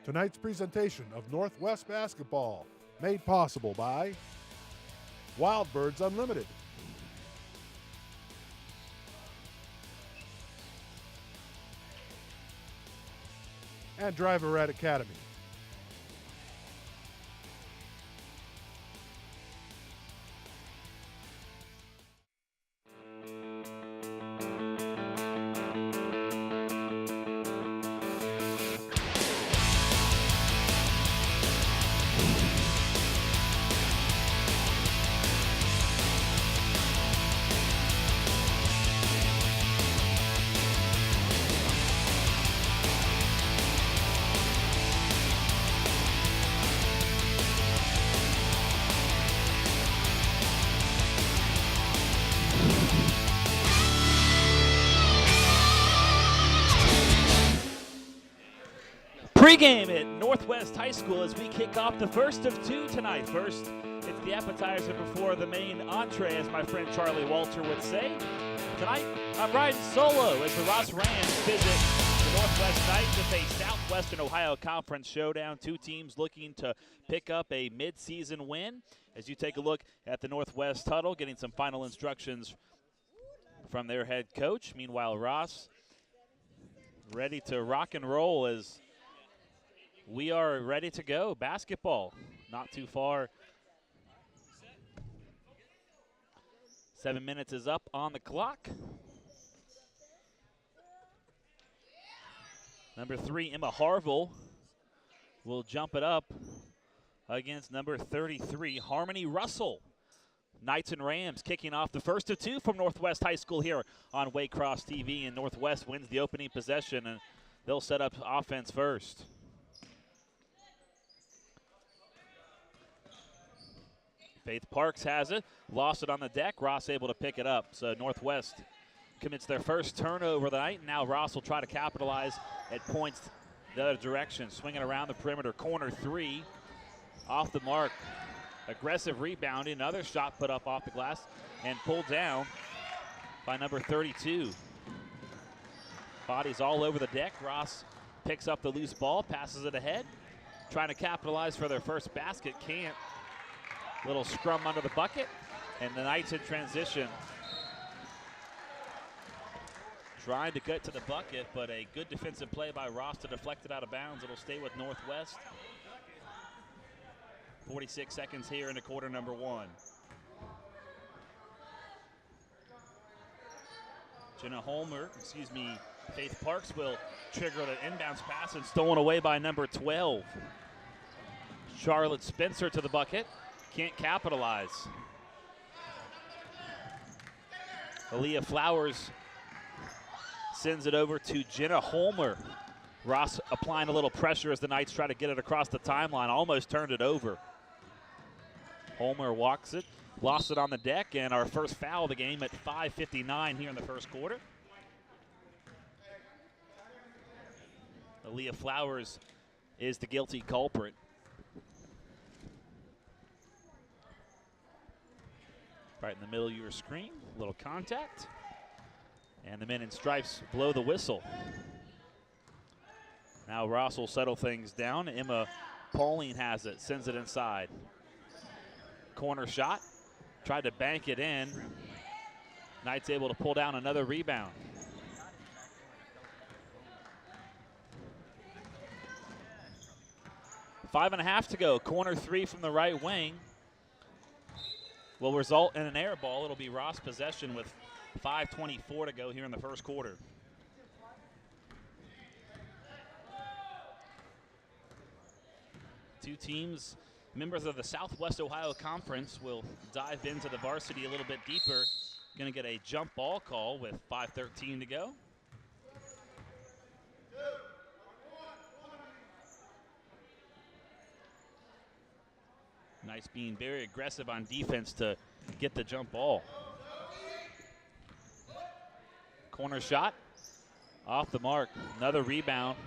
Tonight's presentation of Northwest Basketball, made possible by Wild Birds Unlimited, and Driver Ed Academy. Pre-game at Northwest High School as we kick off the first of two tonight. First, it's the appetizer before the main entree, as my friend Charlie Walter would say. Tonight, I'm riding solo as the Ross Rams visit the Northwest Knights with a Southwestern Ohio Conference showdown. Two teams looking to pick up a mid-season win. As you take a look at the Northwest huddle, getting some final instructions from their head coach. Meanwhile, Ross ready to rock and roll as we are ready to go. Basketball, not too far. 7 minutes is up on the clock. Number 3, Emma Harville, will jump it up against number 33, Harmony Russell. Knights and Rams kicking off the first of two from Northwest High School here on Waycross TV, and Northwest wins the opening possession, and they'll set up offense first. Faith Parks has it, lost it on the deck. Ross able to pick it up. So Northwest commits their first turnover of the night. Now Ross will try to capitalize at points the other direction. Swinging around the perimeter, corner three, off the mark. Aggressive rebounding, another shot put up off the glass and pulled down by number 32. Bodies all over the deck. Ross picks up the loose ball, passes it ahead. Trying to capitalize for their first basket, can't. Little scrum under the bucket, and the Knights in transition. Trying to get to the bucket, but a good defensive play by Ross to deflect it out of bounds. It'll stay with Northwest. 46 seconds here into quarter number one. Faith Parks will trigger the inbounds pass and stolen away by number 12. Charlotte Spencer to the bucket. Can't capitalize. Aaliyah Flowers sends it over to Jenna Holmer. Ross applying a little pressure as the Knights try to get it across the timeline. Almost turned it over. Holmer walks it, lost it on the deck, and our first foul of the game at 5:59 here in the first quarter. Aaliyah Flowers is the guilty culprit. Right in the middle of your screen, a little contact. And the men in stripes blow the whistle. Now Ross will settle things down. Emma Pauling has it, sends it inside. Corner shot, tried to bank it in. Knights able to pull down another rebound. Five and a half to go, corner three from the right wing. Will result in an air ball. It'll be Ross possession with 5:24 to go here in the first quarter. Two teams, members of the Southwest Ohio Conference, will dive into the varsity a little bit deeper. Going to get a jump ball call with 5:13 to go. Knights being very aggressive on defense to get the jump ball. Corner shot, off the mark. Another rebound,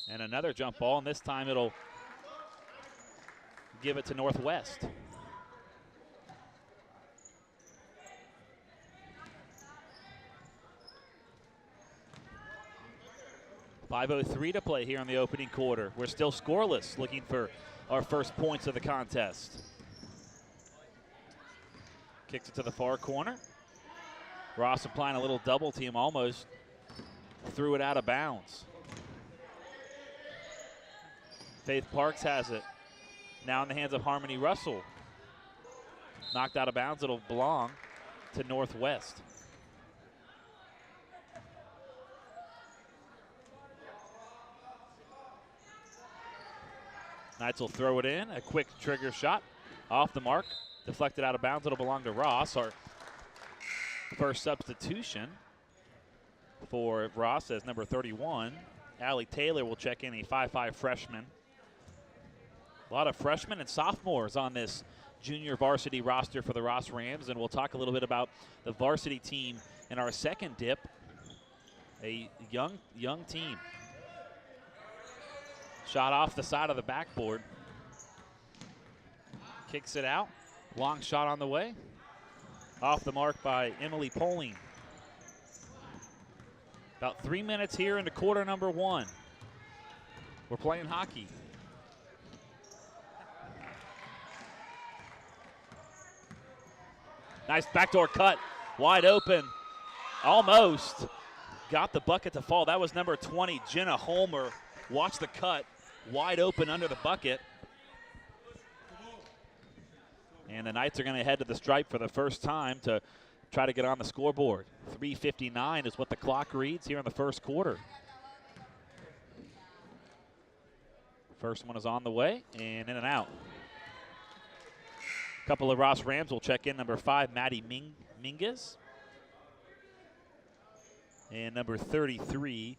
and another jump ball, and this time it'll give it to Northwest. 5:03 to play here in the opening quarter. We're still scoreless, looking for our first points of the contest. Kicks it to the far corner. Ross applying a little double team, almost threw it out of bounds. Faith Parks has it. Now in the hands of Harmony Russell. Knocked out of bounds, it'll belong to Northwest. Knights will throw it in, a quick trigger shot, off the mark, deflected out of bounds, it'll belong to Ross. Our first substitution for Ross as number 31. Allie Taylor will check in, a 5'5" freshman. A lot of freshmen and sophomores on this junior varsity roster for the Ross Rams, and we'll talk a little bit about the varsity team in our second dip. A young team. Shot off the side of the backboard. Kicks it out. Long shot on the way. Off the mark by Emily Poling. About 3 minutes here into quarter number 1. We're playing hockey. Nice backdoor cut, wide open, almost got the bucket to fall. That was number 20, Jenna Holmer. Watch the cut, wide open under the bucket. And the Knights are going to head to the stripe for the first time to try to get on the scoreboard. 3:59 is what the clock reads here in the first quarter. First one is on the way and in and out. A couple of Ross Rams will check in. Number 5, Maddie Mingus. And number 33,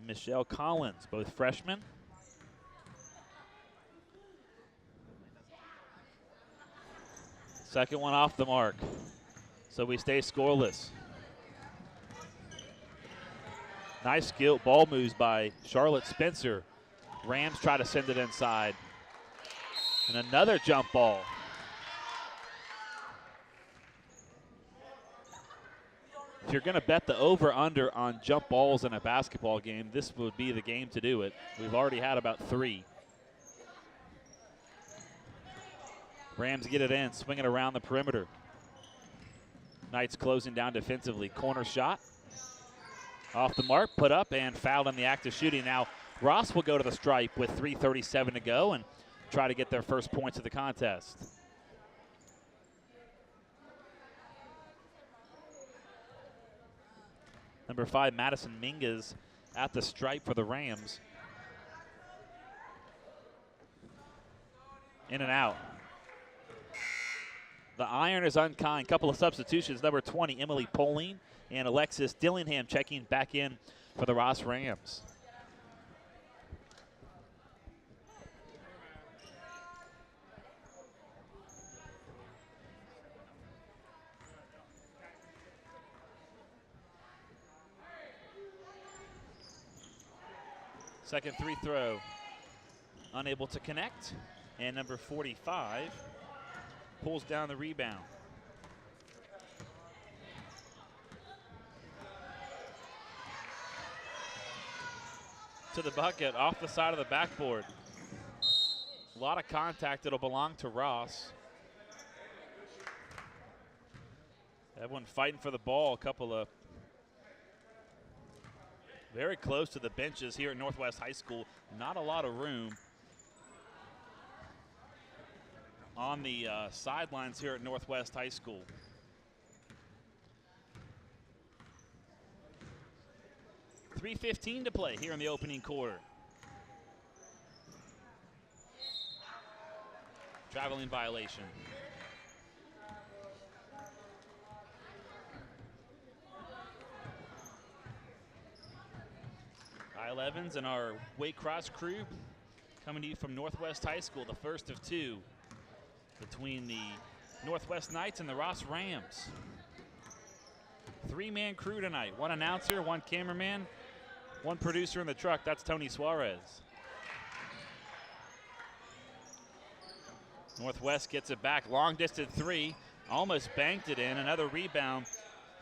Michelle Collins, both freshmen. Second one off the mark. So we stay scoreless. Nice skill ball moves by Charlotte Spencer. Rams try to send it inside. And another jump ball. If you're going to bet the over-under on jump balls in a basketball game, this would be the game to do it. We've already had about 3. Rams get it in, swing it around the perimeter. Knights closing down defensively. Corner shot. Off the mark, put up, and fouled in the act of shooting. Now, Ross will go to the stripe with 3:37 to go and try to get their first points of the contest. Number 5, Madison Mingus at the stripe for the Rams. In and out. The iron is unkind. Couple of substitutions. Number 20, Emily Poling, and Alexis Dillingham checking back in for the Ross Rams. Second free throw, unable to connect. And number 45 pulls down the rebound. To the bucket, off the side of the backboard. A lot of contact, it'll belong to Ross. Everyone fighting for the ball, a couple of very close to the benches here at Northwest High School. Not a lot of room on the sidelines here at Northwest High School. .315 to play here in the opening quarter. Traveling violation. Kyle Evans and our Waycross crew coming to you from Northwest High School, the first of 2 between the Northwest Knights and the Ross Rams. 3-man crew tonight. 1 announcer, 1 cameraman, 1 producer in the truck. That's Tony Suarez. Northwest gets it back. Long distance 3. Almost banked it in. Another rebound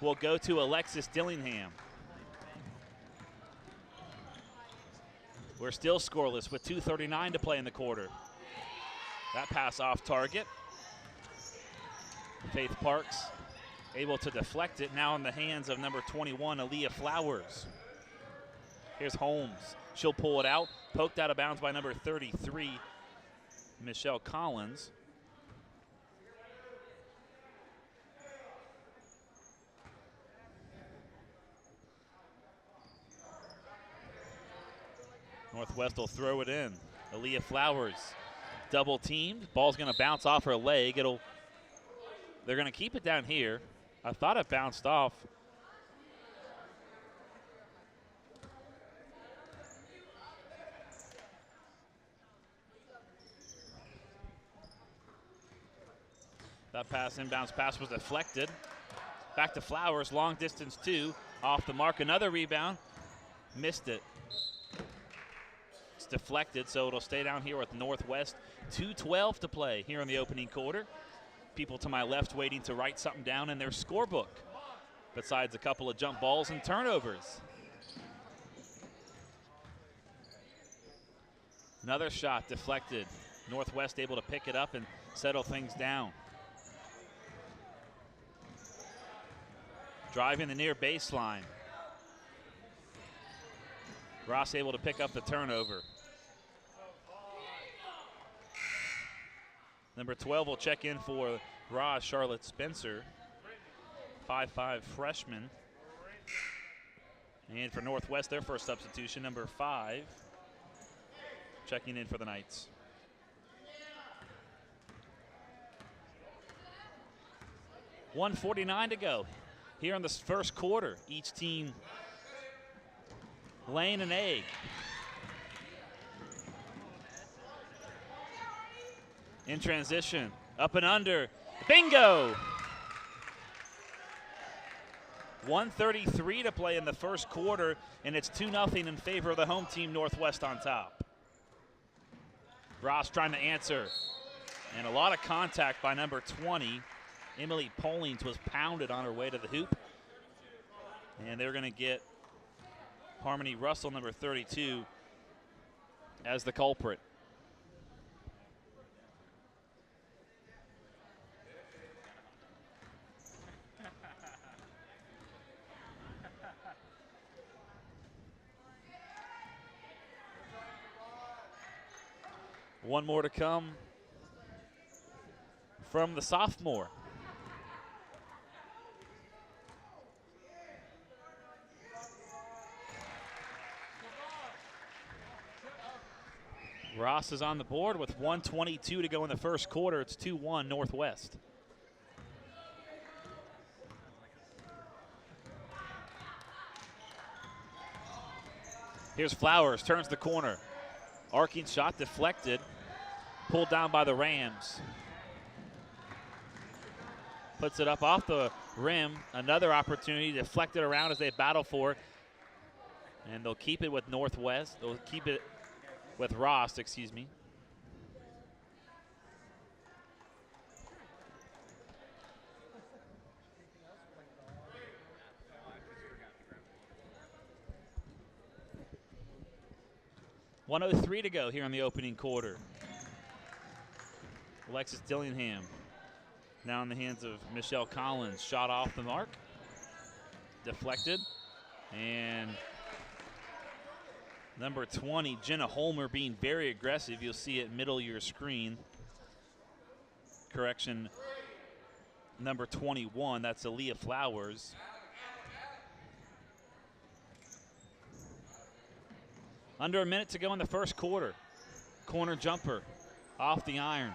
will go to Alexis Dillingham. We're still scoreless with 2:39 to play in the quarter. That pass off target. Faith Parks able to deflect it, now in the hands of number 21, Aaliyah Flowers. Here's Holmes. She'll pull it out, poked out of bounds by number 33, Michelle Collins. Northwest will throw it in. Aaliyah Flowers double teamed. Ball's gonna bounce off her leg. They're gonna keep it down here. I thought it bounced off. That pass, inbounds pass, was deflected. Back to Flowers, long distance two, off the mark. Another rebound, missed it. It's deflected, so it'll stay down here with Northwest. 2:12 to play here in the opening quarter. People to my left waiting to write something down in their scorebook, besides a couple of jump balls and turnovers. Another shot deflected. Northwest able to pick it up and settle things down. Driving the near baseline. Ross able to pick up the turnover. Number 12 will check in for Ross, Charlotte Spencer, 5'5" freshman. And for Northwest, their first substitution, number 5, checking in for the Knights. $1:49 to go here in the first quarter. Each team laying an egg. In transition, up and under, bingo! 1:33 to play in the first quarter, and it's 2-0 in favor of the home team, Northwest on top. Ross trying to answer, and a lot of contact by number 20. Emily Pollings was pounded on her way to the hoop, and they're going to get Harmony Russell, number 32, as the culprit. One more to come from the sophomore. Ross is on the board with 1:22 to go in the first quarter. It's 2-1 Northwest. Here's Flowers, turns the corner. Arcing shot deflected, pulled down by the Rams. Puts it up off the rim. Another opportunity, deflected around as they battle for it. And they'll keep it with Northwest. They'll keep it with Ross, excuse me. $1:03 to go here in the opening quarter. Alexis Dillingham now in the hands of Michelle Collins. Shot off the mark, deflected, and number 20, Jenna Holmer, being very aggressive. You'll see it middle of your screen. Correction, number 21, that's Aaliyah Flowers. Under a minute to go in the first quarter. Corner jumper off the iron.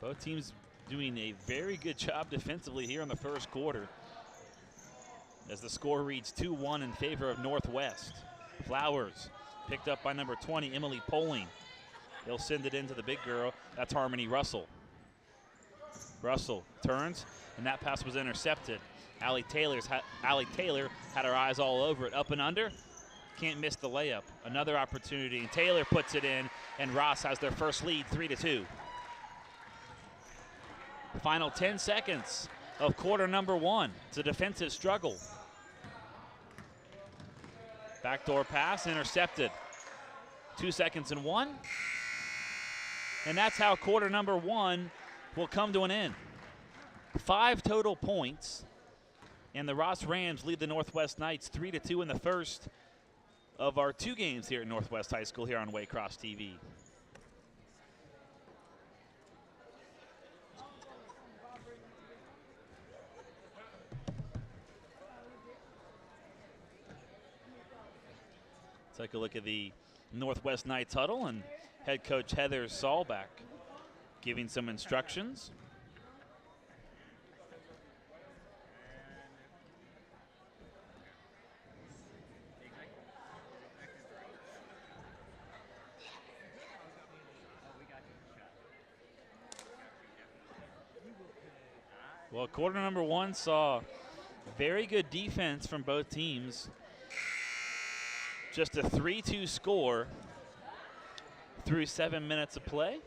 Both teams doing a very good job defensively here in the first quarter, as the score reads 2-1 in favor of Northwest. Flowers picked up by number 20, Emily Poling. They'll send it into the big girl. That's Harmony Russell. Russell turns, and that pass was intercepted. Allie Taylor had her eyes all over it. Up and under, can't miss the layup. Another opportunity, and Taylor puts it in, and Ross has their first lead, 3-2. Final 10 seconds of quarter number one. It's a defensive struggle. Backdoor pass intercepted. 2 seconds and 1. And that's how quarter number 1 will come to an end. 5 total points. And the Ross Rams lead the Northwest Knights 3-2 in the first of our 2 games here at Northwest High School here on Waycross TV. Take a look at the Northwest Knights huddle and head coach Heather Saulback giving some instructions. Well, quarter number 1 saw very good defense from both teams. Just a 3-2 score through 7 minutes of play.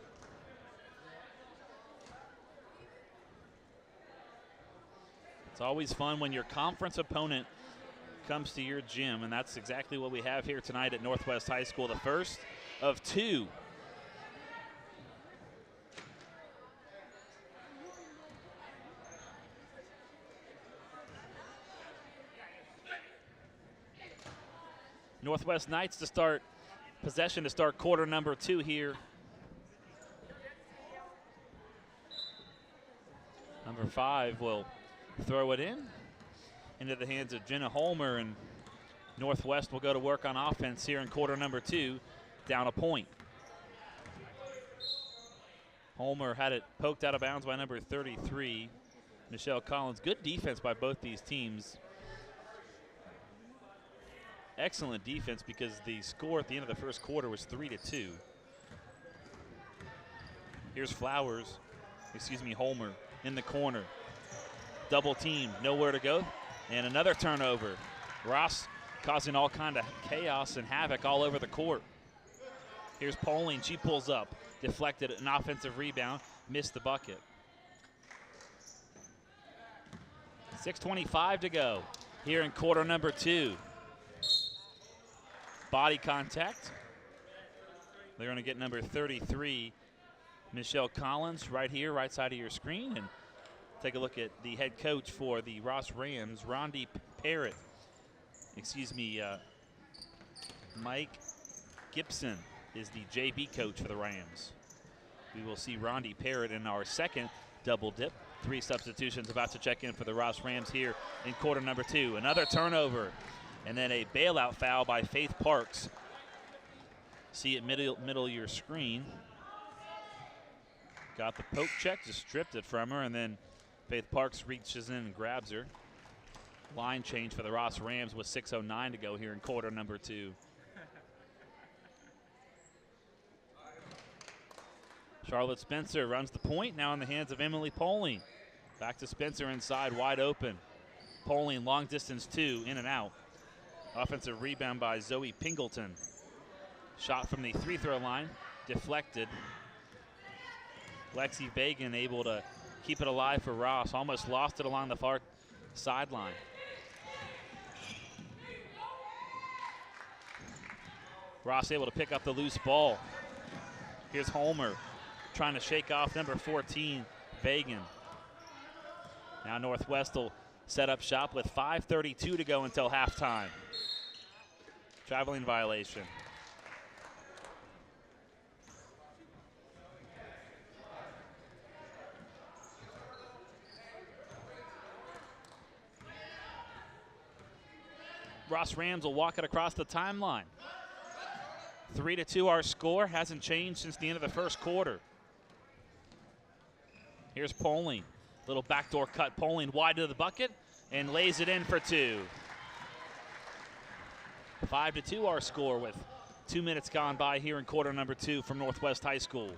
It's always fun when your conference opponent comes to your gym, and that's exactly what we have here tonight at Northwest High School, the first of 2. Northwest Knights to start possession to start quarter number 2 here. Number 5 will throw it into the hands of Jenna Holmer, and Northwest will go to work on offense here in quarter number 2, down a point. Holmer had it poked out of bounds by number 33, Michelle Collins. Good defense by both these teams. Excellent defense because the score at the end of the first quarter was 3-2. Here's Holmer in the corner. Double team, nowhere to go. And another turnover. Ross causing all kind of chaos and havoc all over the court. Here's Poling, she pulls up. Deflected an offensive rebound, missed the bucket. 6:25 to go here in quarter number 2. Body contact. They're going to get number 33, Michelle Collins, right here, right side of your screen. And take a look at the head coach for the Ross Rams, Rondi Parrott. Mike Gibson is the JV coach for the Rams. We will see Rondi Parrott in our second double dip. 3 substitutions about to check in for the Ross Rams here in quarter number 2. Another turnover. And then a bailout foul by Faith Parks. See it middle of your screen. Got the poke check, just stripped it from her, and then Faith Parks reaches in and grabs her. Line change for the Ross Rams with 6:09 to go here in quarter number 2. Charlotte Spencer runs the point, now in the hands of Emily Poling. Back to Spencer inside, wide open. Poling, long distance 2, in and out. Offensive rebound by Zoe Pingleton. Shot from the free-throw line, deflected. Lexi Bagan able to keep it alive for Ross. Almost lost it along the far sideline. Ross able to pick up the loose ball. Here's Holmer trying to shake off number 14, Bagan. Now Northwest will set up shop with 5:32 to go until halftime. Traveling violation. Ross Rams will walk it across the timeline. 3-2 our score, hasn't changed since the end of the first quarter. Here's Poling. Little backdoor cut, Poling wide to the bucket and lays it in for 2. 5-2 our score with 2 minutes gone by here in quarter number 2 from Northwest High School.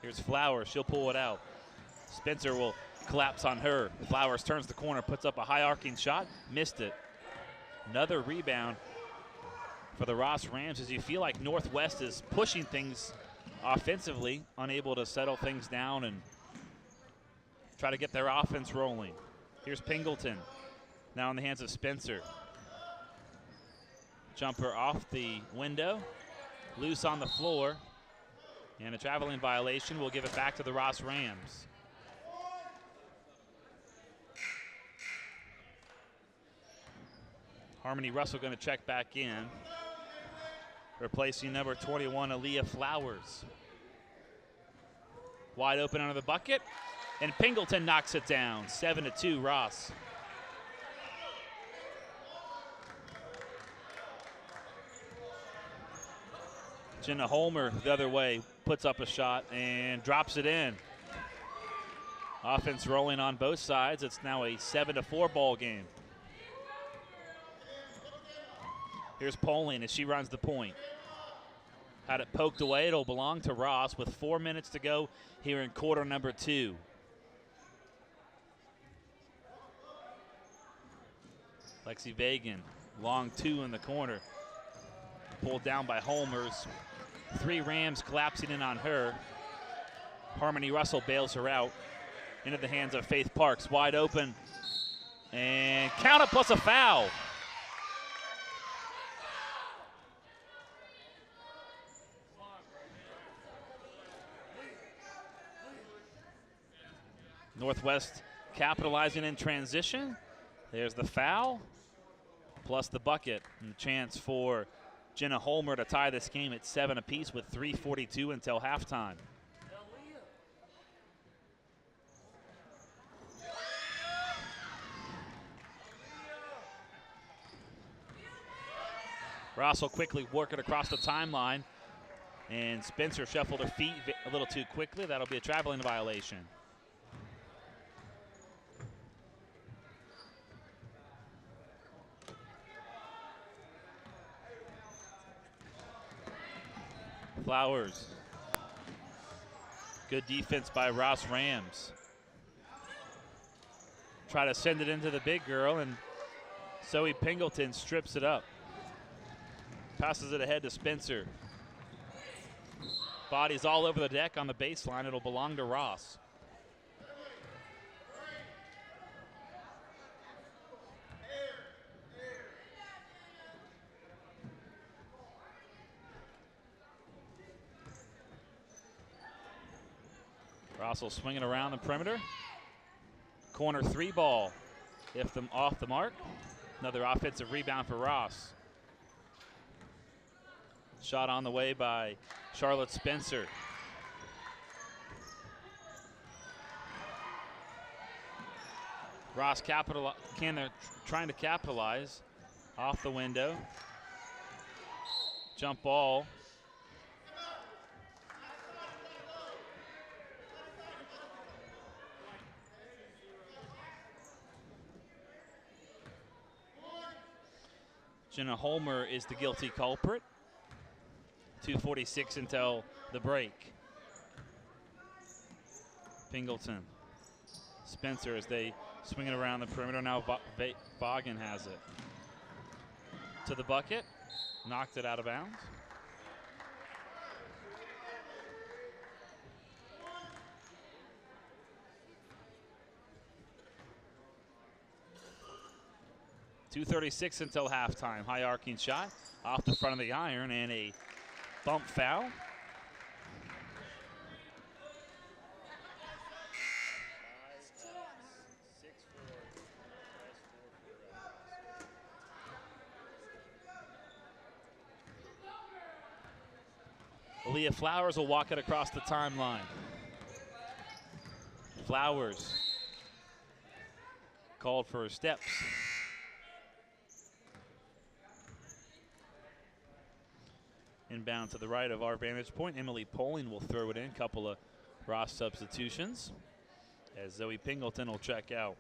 Here's Flowers, she'll pull it out. Spencer will collapse on her. Flowers turns the corner, puts up a high arcing shot, missed it. Another rebound for the Ross Rams as you feel like Northwest is pushing things offensively, unable to settle things down and try to get their offense rolling. Here's Pingleton. Now in the hands of Spencer. Jumper off the window, loose on the floor, and a traveling violation. Will give it back to the Ross Rams. Harmony Russell going to check back in, replacing number 21, Aaliyah Flowers. Wide open under the bucket, and Pingleton knocks it down. 7-2 Ross. Jenna Holmer the other way, puts up a shot and drops it in. Offense rolling on both sides. It's now a 7-4 ball game. Here's Poling as she runs the point. Had it poked away. It'll belong to Ross with 4 minutes to go here in quarter number 2. Lexi Vagan, long 2 in the corner. Pulled down by Holmers. 3 Rams collapsing in on her. Harmony Russell bails her out. Into the hands of Faith Parks, wide open. And count it plus a foul. Northwest capitalizing in transition. There's the foul, plus the bucket, and the chance for Jenna Holmer to tie this game at 7 apiece with 3:42 until halftime. Ross will quickly work it across the timeline, and Spencer shuffled her feet a little too quickly. That'll be a traveling violation. Flowers. Good defense by Ross Rams. Try to send it into the big girl, and Zoe Pingleton strips it up. Passes it ahead to Spencer. Body's all over the deck on the baseline. It'll belong to Ross. Russell swinging around the perimeter. Corner 3 ball. If them off the mark. Another offensive rebound for Ross. Shot on the way by Charlotte Spencer. Ross trying to capitalize. Off the window. Jump ball. Jenna Holmer is the guilty culprit. 2:46 until the break. Pingleton. Spencer as they swing it around the perimeter. Now Vaughan has it. To the bucket. Knocked it out of bounds. .236 until halftime. High arcing shot off the front of the iron and a bump foul. Aaliyah Flowers will walk it across the timeline. Flowers called for steps. Inbound to the right of our vantage point. Emily Poling will throw it in. Couple of Ross substitutions as Zoe Pingleton will check out.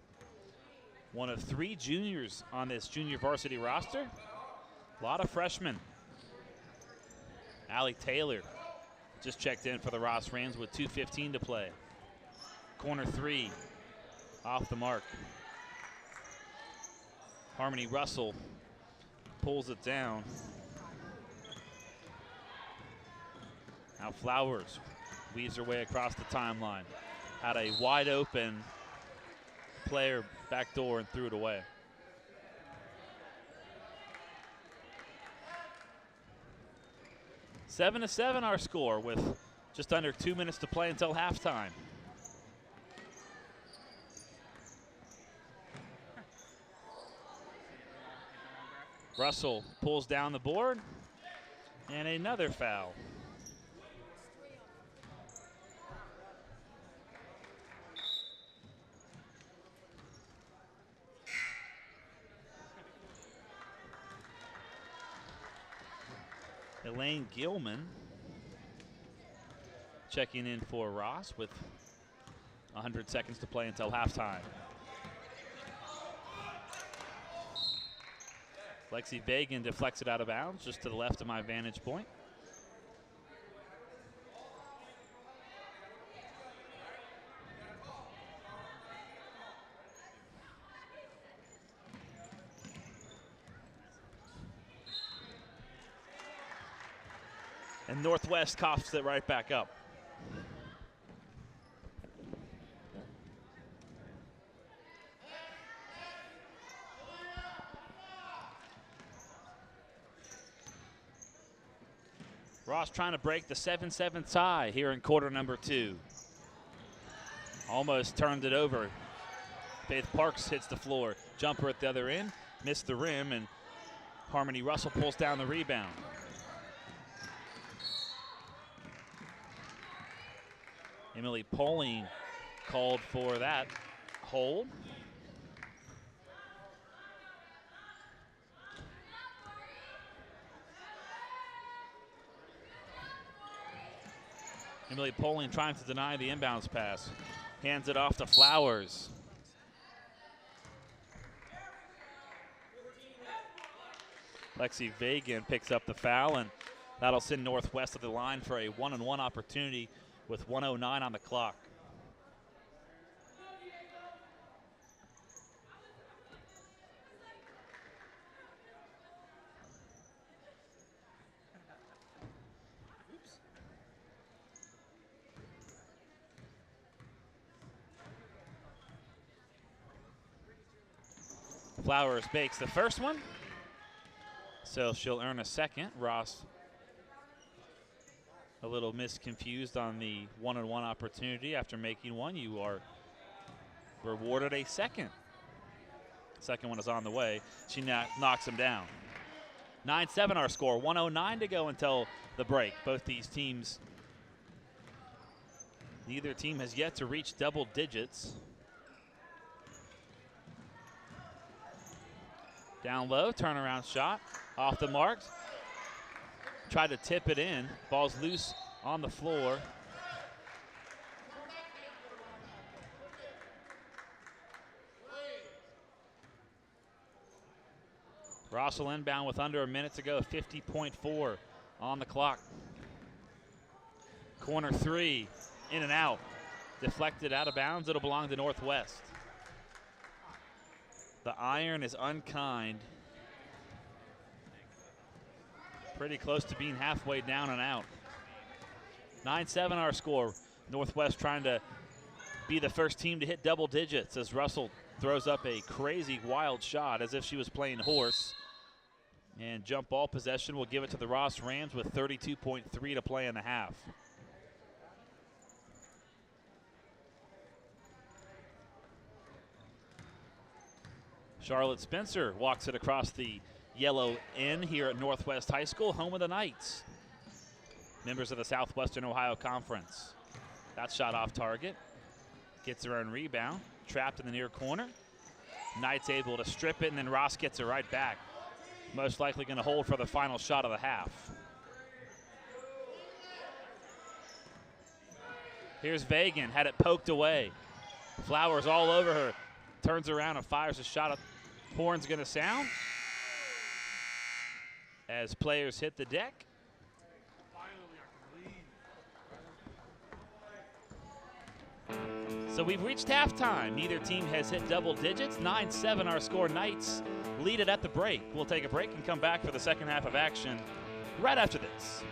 One of 3 juniors on this junior varsity roster. A lot of freshmen. Allie Taylor just checked in for the Ross Rams with 2:15 to play. Corner 3 off the mark. Harmony Russell pulls it down. Now Flowers weaves her way across the timeline. Had a wide open player back door and threw it away. 7-7 our score with just under 2 minutes to play until halftime. Russell pulls down the board, and another foul. Elaine Gilman checking in for Ross with 100 seconds to play until halftime. Lexi Vagan deflects it out of bounds just to the left of my vantage point. And Northwest coughs it right back up. Ross trying to break the 7-7 tie here in quarter number 2. Almost turned it over. Faith Parks hits the floor. Jumper at the other end, missed the rim, and Harmony Russell pulls down the rebound. Emily Pauling called for that hold. Emily Pauling trying to deny the inbounds pass. Hands it off to Flowers. Lexi Vagan picks up the foul, and that'll send Northwest to the line for a 1-on-1 opportunity with 1:09 on the clock. Flowers bakes the first one, so she'll earn a second. Ross a little misconfused on the 1-on-1 opportunity. After making one, you are rewarded a second. Second one is on the way. She knocks him down. 9-7 our score, 1:09 to go until the break. Both these teams, neither team has yet to reach double digits. Down low, turnaround shot, off the mark. Tried to tip it in. Ball's loose on the floor. Ross will inbound with under a minute to go, 50.4 on the clock. Corner 3, in and out. Deflected out of bounds, it'll belong to Northwest. The iron is unkind. Pretty close to being halfway down and out. 9-7 our score. Northwest trying to be the first team to hit double digits as Russell throws up a crazy wild shot as if she was playing horse. And jump ball possession will give it to the Ross Rams with 32.3 to play in the half. Charlotte Spencer walks it across the yellow N here at Northwest High School, home of the Knights. Members of the Southwestern Ohio Conference. That shot off target. Gets her own rebound. Trapped in the near corner. Knights able to strip it, and then Ross gets it right back. Most likely going to hold for the final shot of the half. Here's Vagan, had it poked away. Flowers all over her. Turns around and fires a shot. Horn's going to sound as players hit the deck. So we've reached halftime. Neither team has hit double digits. 9-7 our score. Knights lead it at the break. We'll take a break and come back for the second half of action right after this.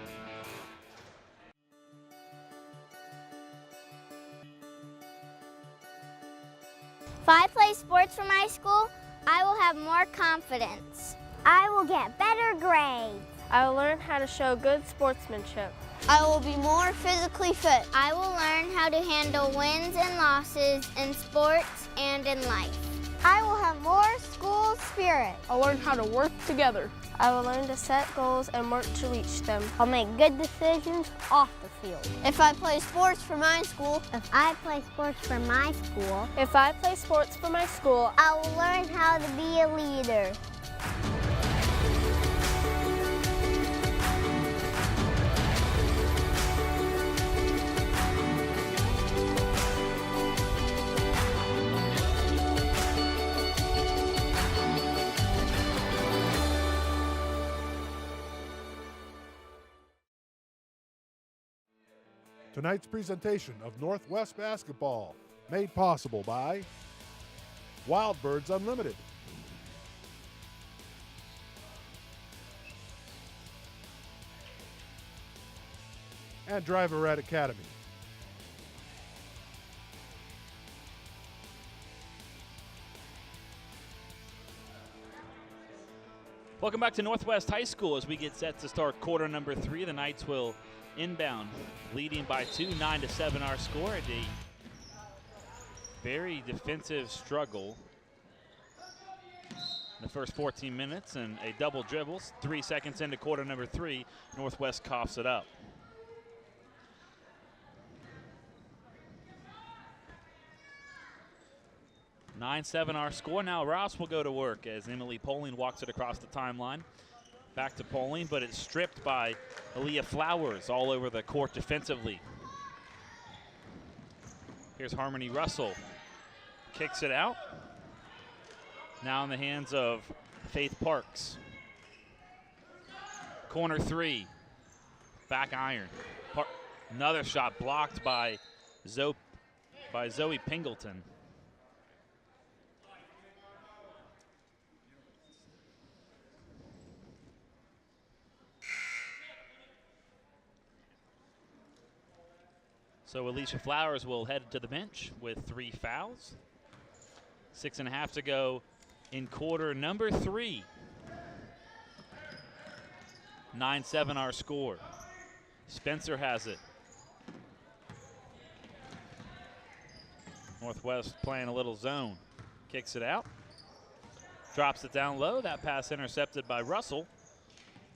If I play sports for my school, I will have more confidence. I will get better grades. I will learn how to show good sportsmanship. I will be more physically fit. I will learn how to handle wins and losses in sports and in life. I will have more school spirit. I'll learn how to work together. I will learn to set goals and work to reach them. I'll make good decisions off the field. If I play sports for my school. If I play sports for my school. If I play sports for my school, I will learn how to be a leader. Tonight's presentation of Northwest Basketball, made possible by Wildbirds Unlimited, and Driver Red Academy. Welcome back to Northwest High School as we get set to start quarter number 3. The Knights will inbound, leading by 2, 9-7 our score. A very defensive struggle in the first 14 minutes and a double dribbles. 3 seconds into quarter number 3, Northwest coughs it up. (9-7) our score. Now Ross will go to work as Emily Poling walks it across the timeline. Back to Poling, but it's stripped by Aaliyah Flowers all over the court defensively. Here's Harmony Russell. Kicks it out. Now in the hands of Faith Parks. Corner 3. Back iron. Another shot blocked by Zoe Pingleton. So Alicia Flowers will head to the bench with 3 fouls. 6.5 to go in quarter number 3. 9-7 our score. Spencer has it. Northwest playing a little zone. Kicks it out. Drops it down low. That pass intercepted by Russell.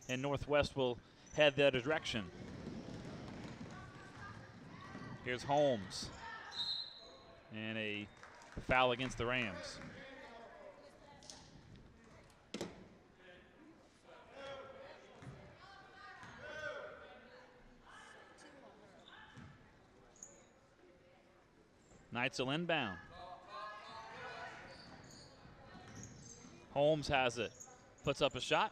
And Northwest will head the other direction. Here's Holmes. And a foul against the Rams. Knights will inbound. Holmes has it. Puts up a shot.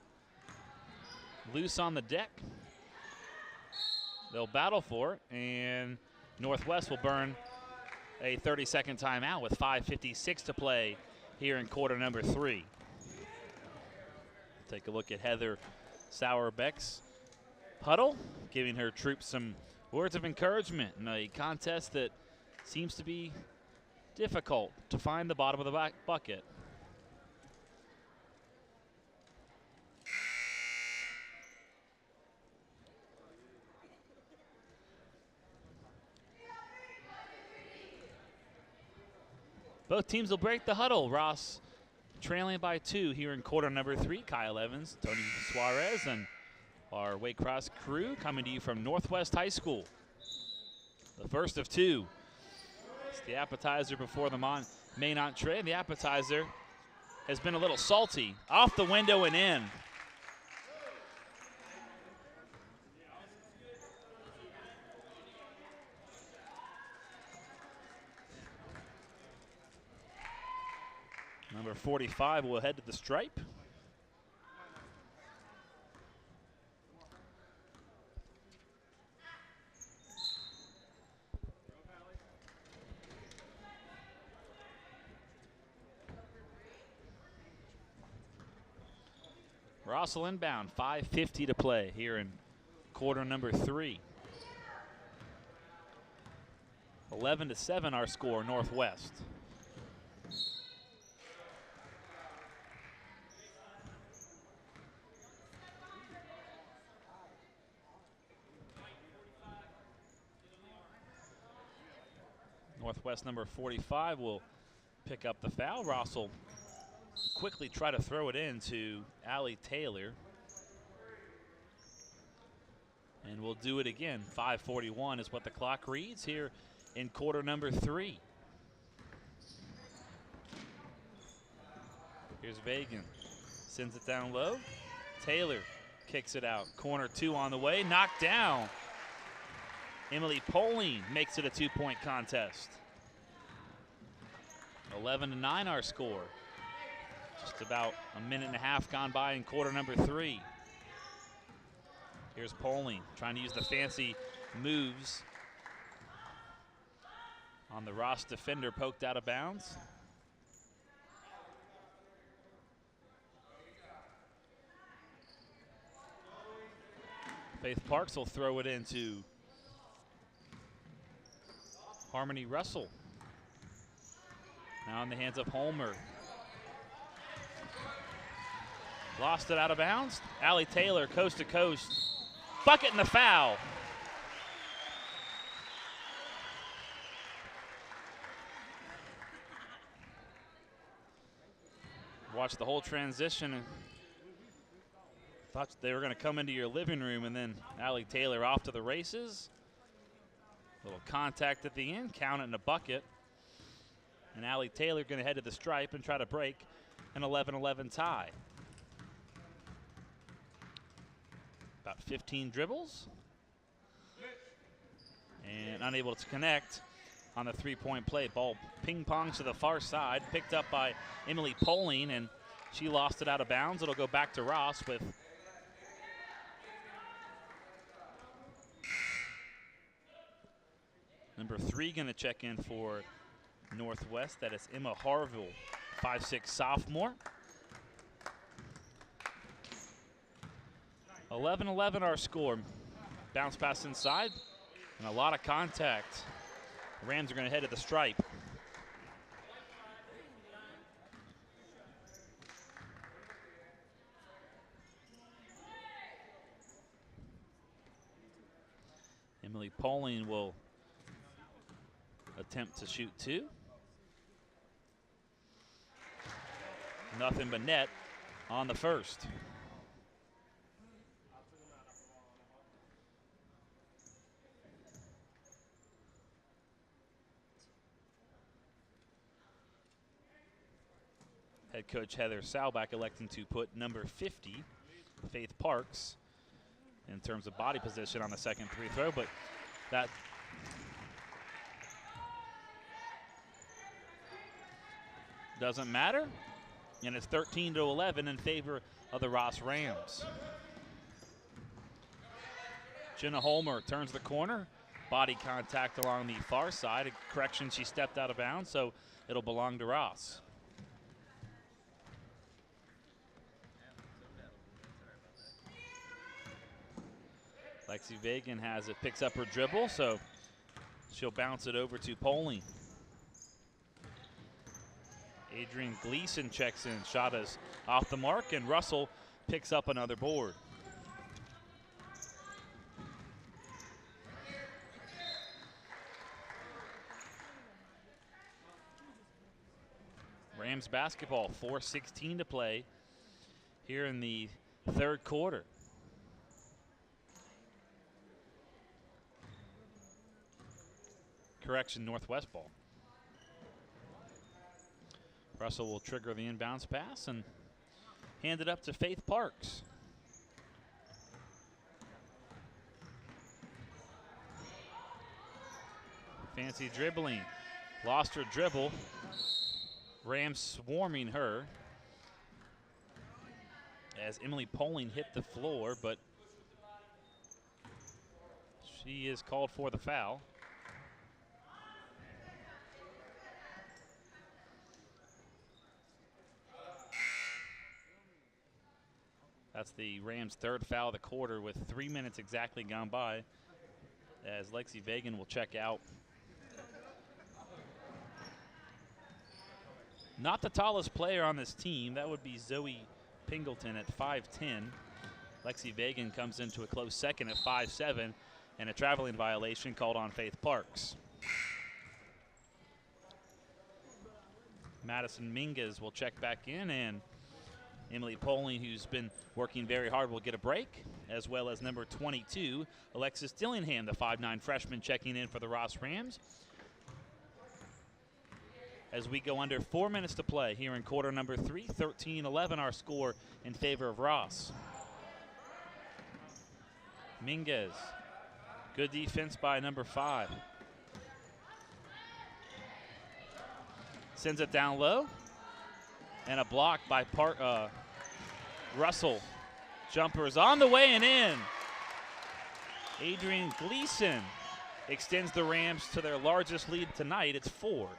Loose on the deck. They'll battle for it, and Northwest will burn a 30-second timeout with 5:56 to play here in quarter number 3. Take a look at Heather Sauerbeck's huddle, giving her troops some words of encouragement in a contest that seems to be difficult to find the bottom of the bucket. Both teams will break the huddle. Ross trailing by 2 here in quarter number 3. Kyle Evans, Tony Suarez, and our Waycross crew coming to you from Northwest High School. The first of 2. It's the appetizer before the main entree. The appetizer has been a little salty. Off the window and in. Number 45 will head to the stripe. Russell inbound, 5:50 to play here in quarter number 3. 11-7 our score, Northwest. Northwest number 45 will pick up the foul. Ross will quickly try to throw it in to Allie Taylor. And we'll do it again. 5:41 is what the clock reads here in quarter number 3. Here's Vagan. Sends it down low. Taylor kicks it out. Corner 2 on the way. Knocked down. Emily Poling makes it a 2-point contest. 11-9 our score. Just about a minute and a half gone by in quarter number 3. Here's Poling trying to use the fancy moves on the Ross defender, poked out of bounds. Faith Parks will throw it into Harmony Russell. Now in the hands of Holmer. Lost it out of bounds. Allie Taylor, coast to coast. Bucket and the foul. Watch the whole transition and thought they were going to come into your living room, and then Allie Taylor off to the races. Little contact at the end, count it in a bucket. And Allie Taylor going to head to the stripe and try to break an 11-11 tie. About 15 dribbles. And unable to connect on the 3-point play. Ball ping-pongs to the far side, picked up by Emily Poling, and she lost it out of bounds. It'll go back to Ross with number 3 going to check in for Northwest. That is Emma Harville, 5'6" sophomore. 11-11 our score. Bounce pass inside and a lot of contact. The Rams are going to head to the stripe. Emily Poling will attempt to shoot 2. Nothing but net on the first. Head coach Heather Salbach electing to put number 50, Faith Parks, in terms of body position on the second free throw, but that doesn't matter. And it's 13-11 in favor of the Ross Rams. Jenna Holmer turns the corner. Body contact along the far side. A correction, she stepped out of bounds, so it'll belong to Ross. Lexi Vagan has it, picks up her dribble, so she'll bounce it over to Poling. Adrian Gleason checks in. Shot is off the mark, and Russell picks up another board. Rams basketball, 4:16 to play here in the third quarter. Correction, Northwest ball. Russell will trigger the inbounds pass and hand it up to Faith Parks. Fancy dribbling. Lost her dribble. Rams swarming her as Emily Poling hit the floor, but she is called for the foul. That's the Rams' third foul of the quarter with 3 minutes exactly gone by, as Lexi Vagan will check out. Not the tallest player on this team. That would be Zoe Pingleton at 5'10". Lexi Vagan comes into a close second at 5'7", and a traveling violation called on Faith Parks. Madison Minguez will check back in, and Emily Poling, who's been working very hard, will get a break, as well as number 22, Alexis Dillingham, the 5'9" freshman, checking in for the Ross Rams. As we go under 4 minutes to play here in quarter number 3, 13-11 our score in favor of Ross. Minguez, good defense by number 5. Sends it down low, and a block by Russell. Jumper is on the way and in. Adrian Gleason extends the Rams to their largest lead tonight. It's 4.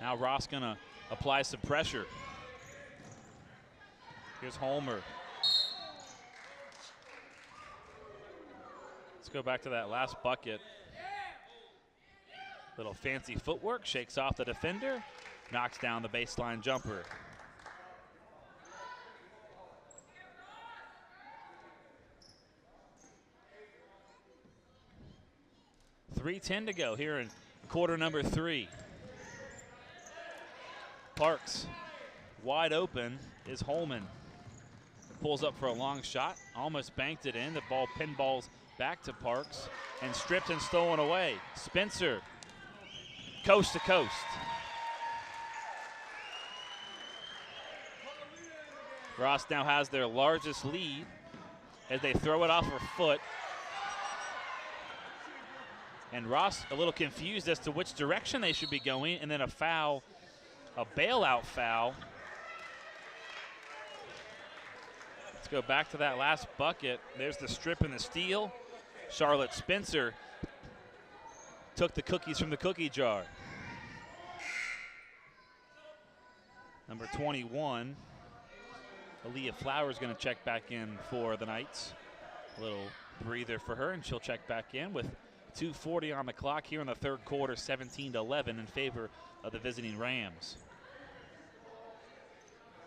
Now Ross gonna apply some pressure. Here's Holmer. Let's go back to that last bucket. Little fancy footwork, shakes off the defender, knocks down the baseline jumper. .310 to go here in quarter number 3. Parks, wide open is Holman. Pulls up for a long shot, almost banked it in. The ball pinballs back to Parks and stripped and stolen away. Spencer, coast to coast. Ross now has their largest lead as they throw it off her foot. And Ross a little confused as to which direction they should be going, and then a foul, a bailout foul. Let's go back to that last bucket. There's the strip and the steal. Charlotte Spencer took the cookies from the cookie jar. Number 21, Aaliyah Flowers, going to check back in for the Knights. A little breather for her, and she'll check back in with 2:40 on the clock here in the third quarter, 17-11 in favor of the visiting Rams.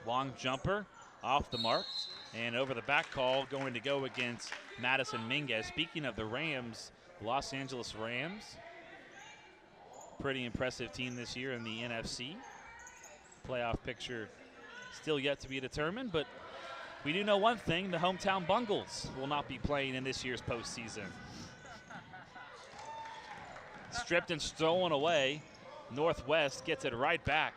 Long jumper off the mark and over the back call, going to go against Madison Minguez. Speaking of the Rams, Los Angeles Rams, pretty impressive team this year in the NFC. Playoff picture still yet to be determined, but we do know one thing: the hometown Bungles will not be playing in this year's postseason. Stripped and stolen away. Northwest gets it right back.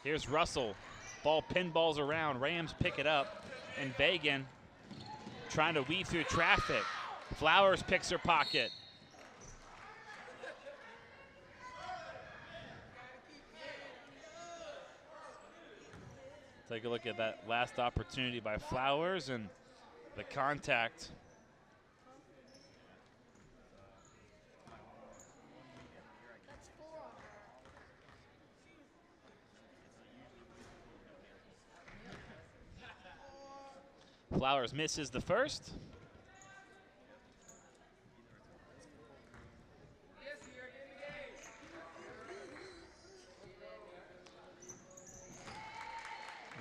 Here's Russell. Ball pinballs around. Rams pick it up. And Vagan trying to weave through traffic. Flowers picks her pocket. Take a look at that last opportunity by Flowers and the contact. Flowers misses the first.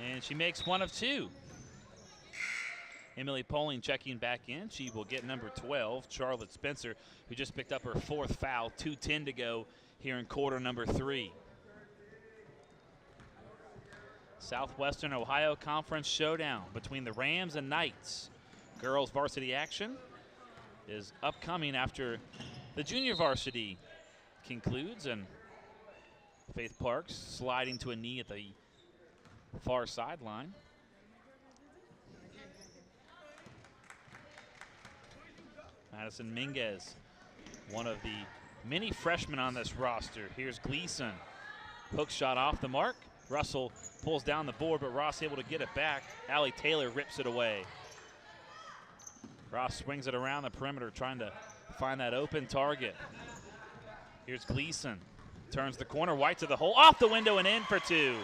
And she makes one of 2. Emily Poling checking back in. She will get number 12, Charlotte Spencer, who just picked up her 4th foul. 2:10 to go here in quarter number 3. Southwestern Ohio Conference showdown between the Rams and Knights. Girls varsity action is upcoming after the junior varsity concludes, and Faith Parks sliding to a knee at the far sideline. Madison Minguez, one of the many freshmen on this roster. Here's Gleason. Hook shot off the mark. Russell pulls down the board, but Ross able to get it back. Allie Taylor rips it away. Ross swings it around the perimeter, trying to find that open target. Here's Gleason. Turns the corner, White to the hole, off the window and in for 2.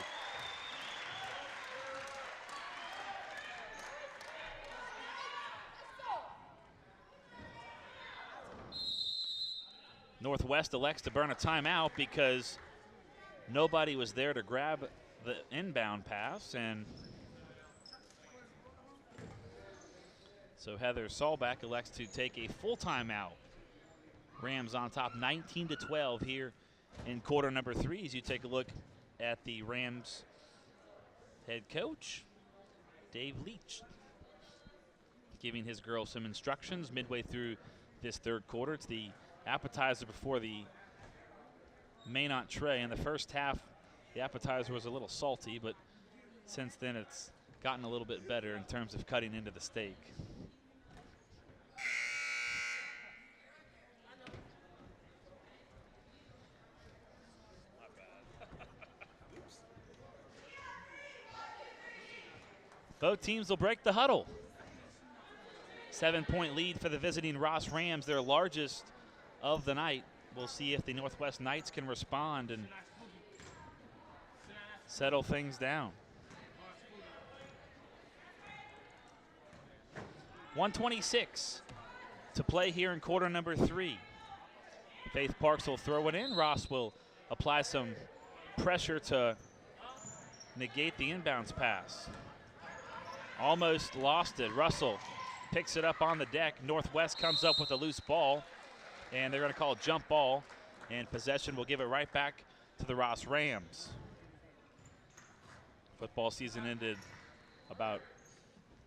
Northwest elects to burn a timeout because nobody was there to grab the inbound pass, and so Heather Solbach elects to take a full timeout. Rams on top 19-12 here in quarter number 3 as you take a look at the Rams head coach, Dave Leach, giving his girls some instructions midway through this third quarter. It's the appetizer before the main entree. In the first half, the appetizer was a little salty, but since then it's gotten a little bit better in terms of cutting into the steak. Both teams will break the huddle. 7-point lead for the visiting Ross Rams, their largest of the night. We'll see if the Northwest Knights can respond and settle things down. 1:26 to play here in quarter number 3. Faith Parks will throw it in. Ross will apply some pressure to negate the inbounds pass. Almost lost it. Russell picks it up on the deck. Northwest comes up with a loose ball, and they're going to call a jump ball, and possession will give it right back to the Ross Rams. Football season ended about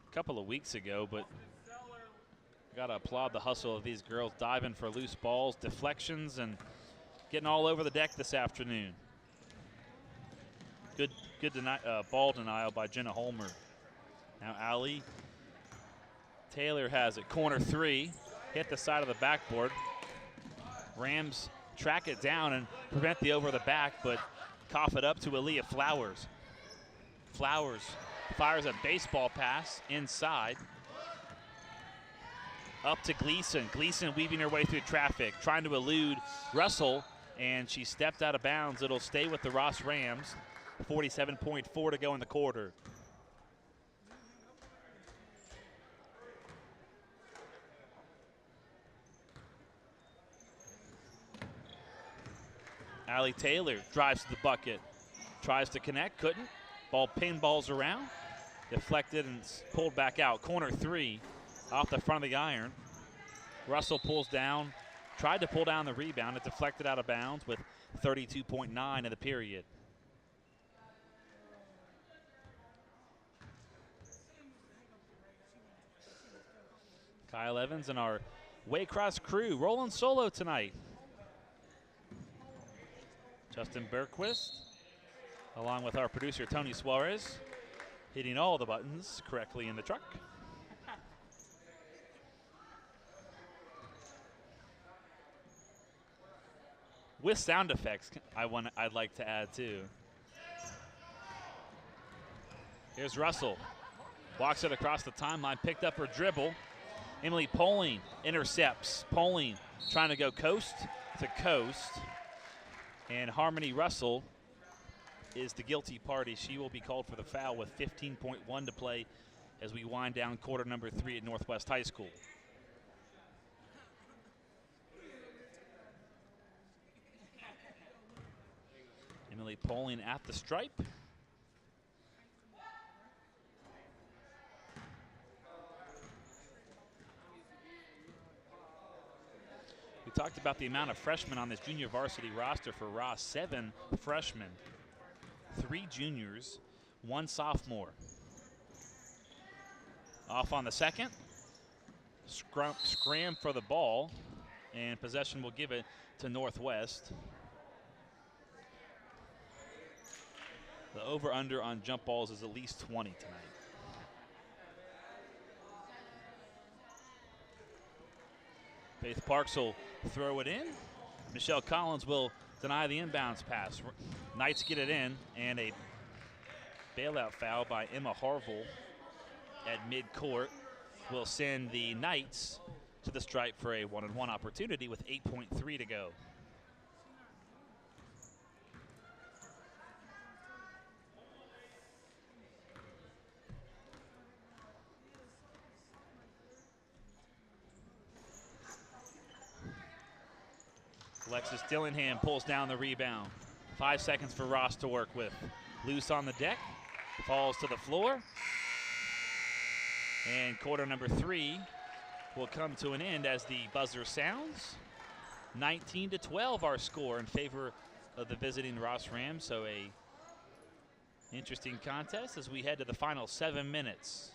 a couple of weeks ago, but got to applaud the hustle of these girls diving for loose balls, deflections, and getting all over the deck this afternoon. Good ball denial by Jenna Holmer. Now Allie Taylor has it, corner 3, hit the side of the backboard. Rams track it down and prevent the over the back, but cough it up to Aaliyah Flowers. Flowers fires a baseball pass inside. Up to Gleason. Gleason weaving her way through traffic, trying to elude Russell, and she stepped out of bounds. It'll stay with the Ross Rams. 47.4 to go in the quarter. Allie Taylor drives to the bucket, tries to connect, couldn't. Ball pinballs around, deflected and pulled back out. Corner 3 off the front of the iron. Russell pulls down, tried to pull down the rebound. It deflected out of bounds with 32.9 in the period. Kyle Evans and our Waycross crew rolling solo tonight. Justin Bergquist, along with our producer Tony Suarez, hitting all the buttons correctly in the truck. With sound effects, I'd like to add too. Here's Russell, walks it across the timeline, picked up her dribble. Emily Poling intercepts. Poling trying to go coast to coast. And Harmony Russell is the guilty party. She will be called for the foul with 15.1 to play as we wind down quarter number 3 at Northwest High School. Emily Poling at the stripe. We talked about the amount of freshmen on this junior varsity roster for Ross. 7 freshmen, 3 juniors, 1 sophomore. Off on the second. Scram for the ball, and possession will give it to Northwest. The over-under on jump balls is at least 20 tonight. Faith Parks will throw it in. Michelle Collins will deny the inbounds pass. Knights get it in, and a bailout foul by Emma Harville at midcourt will send the Knights to the stripe for a 1-on-1 opportunity with 8.3 to go. Alexis Dillingham pulls down the rebound. 5 seconds for Ross to work with. Loose on the deck, falls to the floor. And quarter number 3 will come to an end as the buzzer sounds. 19-12 our score in favor of the visiting Ross Rams. So a interesting contest as we head to the final 7 minutes.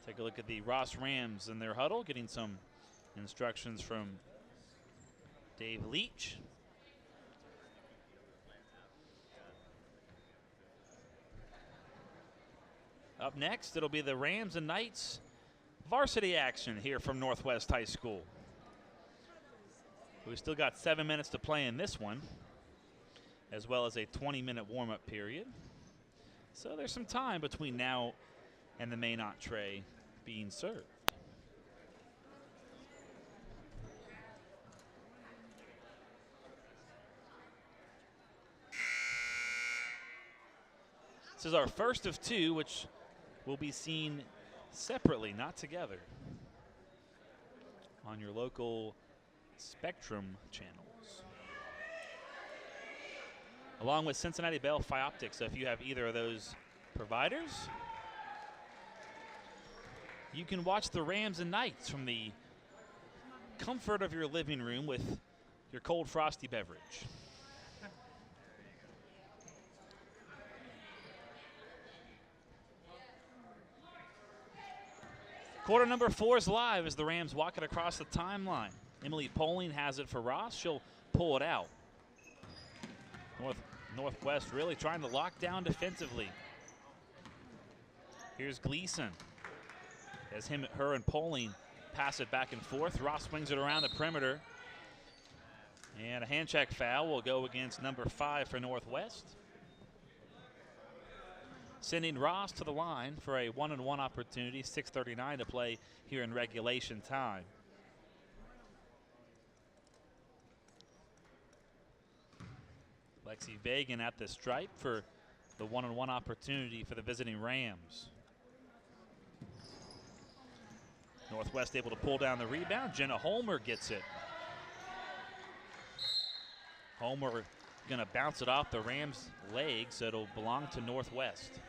Take a look at the Ross Rams in their huddle, getting some instructions from Dave Leach. Up next, it'll be the Rams and Knights varsity action here from Northwest High School. We've still got 7 minutes to play in this one, as well as a 20-minute warm-up period. So there's some time between now and the main entree being served. This is our first of two, which will be seen separately, not together, on your local Spectrum channels, along with Cincinnati Bell Fioptics. So if you have either of those providers, you can watch the Rams and Knights from the comfort of your living room with your cold frosty beverage. Quarter number 4 is live as the Rams walk it across the timeline. Emily Poling has it for Ross. She'll pull it out. Northwest really trying to lock down defensively. Here's Gleason as her and Poling pass it back and forth. Ross swings it around the perimeter. And a hand check foul will go against number 5 for Northwest, sending Ross to the line for a 1-on-1 opportunity. 6:39 to play here in regulation time. Lexi Vagan at the stripe for the 1-on-1 opportunity for the visiting Rams. Northwest able to pull down the rebound. Jenna Holmer gets it. Holmer gonna bounce it off the Rams' leg, so it'll belong to Northwest.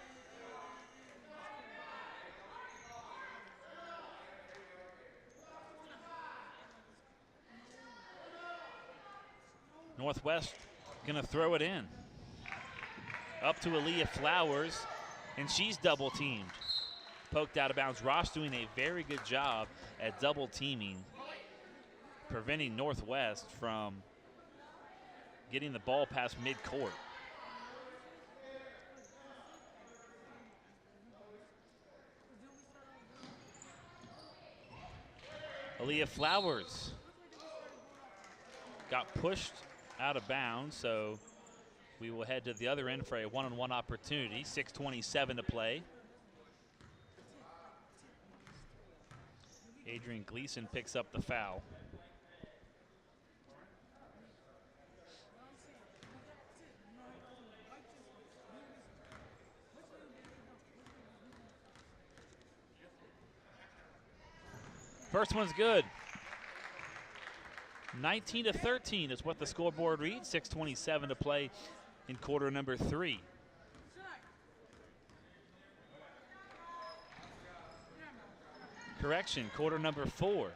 Northwest gonna throw it in. Up to Aaliyah Flowers, and she's double teamed. Poked out of bounds. Ross doing a very good job at double teaming, preventing Northwest from getting the ball past midcourt. Aaliyah Flowers got pushed out of bounds, so we will head to the other end for a 1-on-1 opportunity. 6:27 to play. Adrian Gleason picks up the foul. First one's good. 19-13 is what the scoreboard reads. 6:27 to play in quarter number 3. Correction, quarter number 4.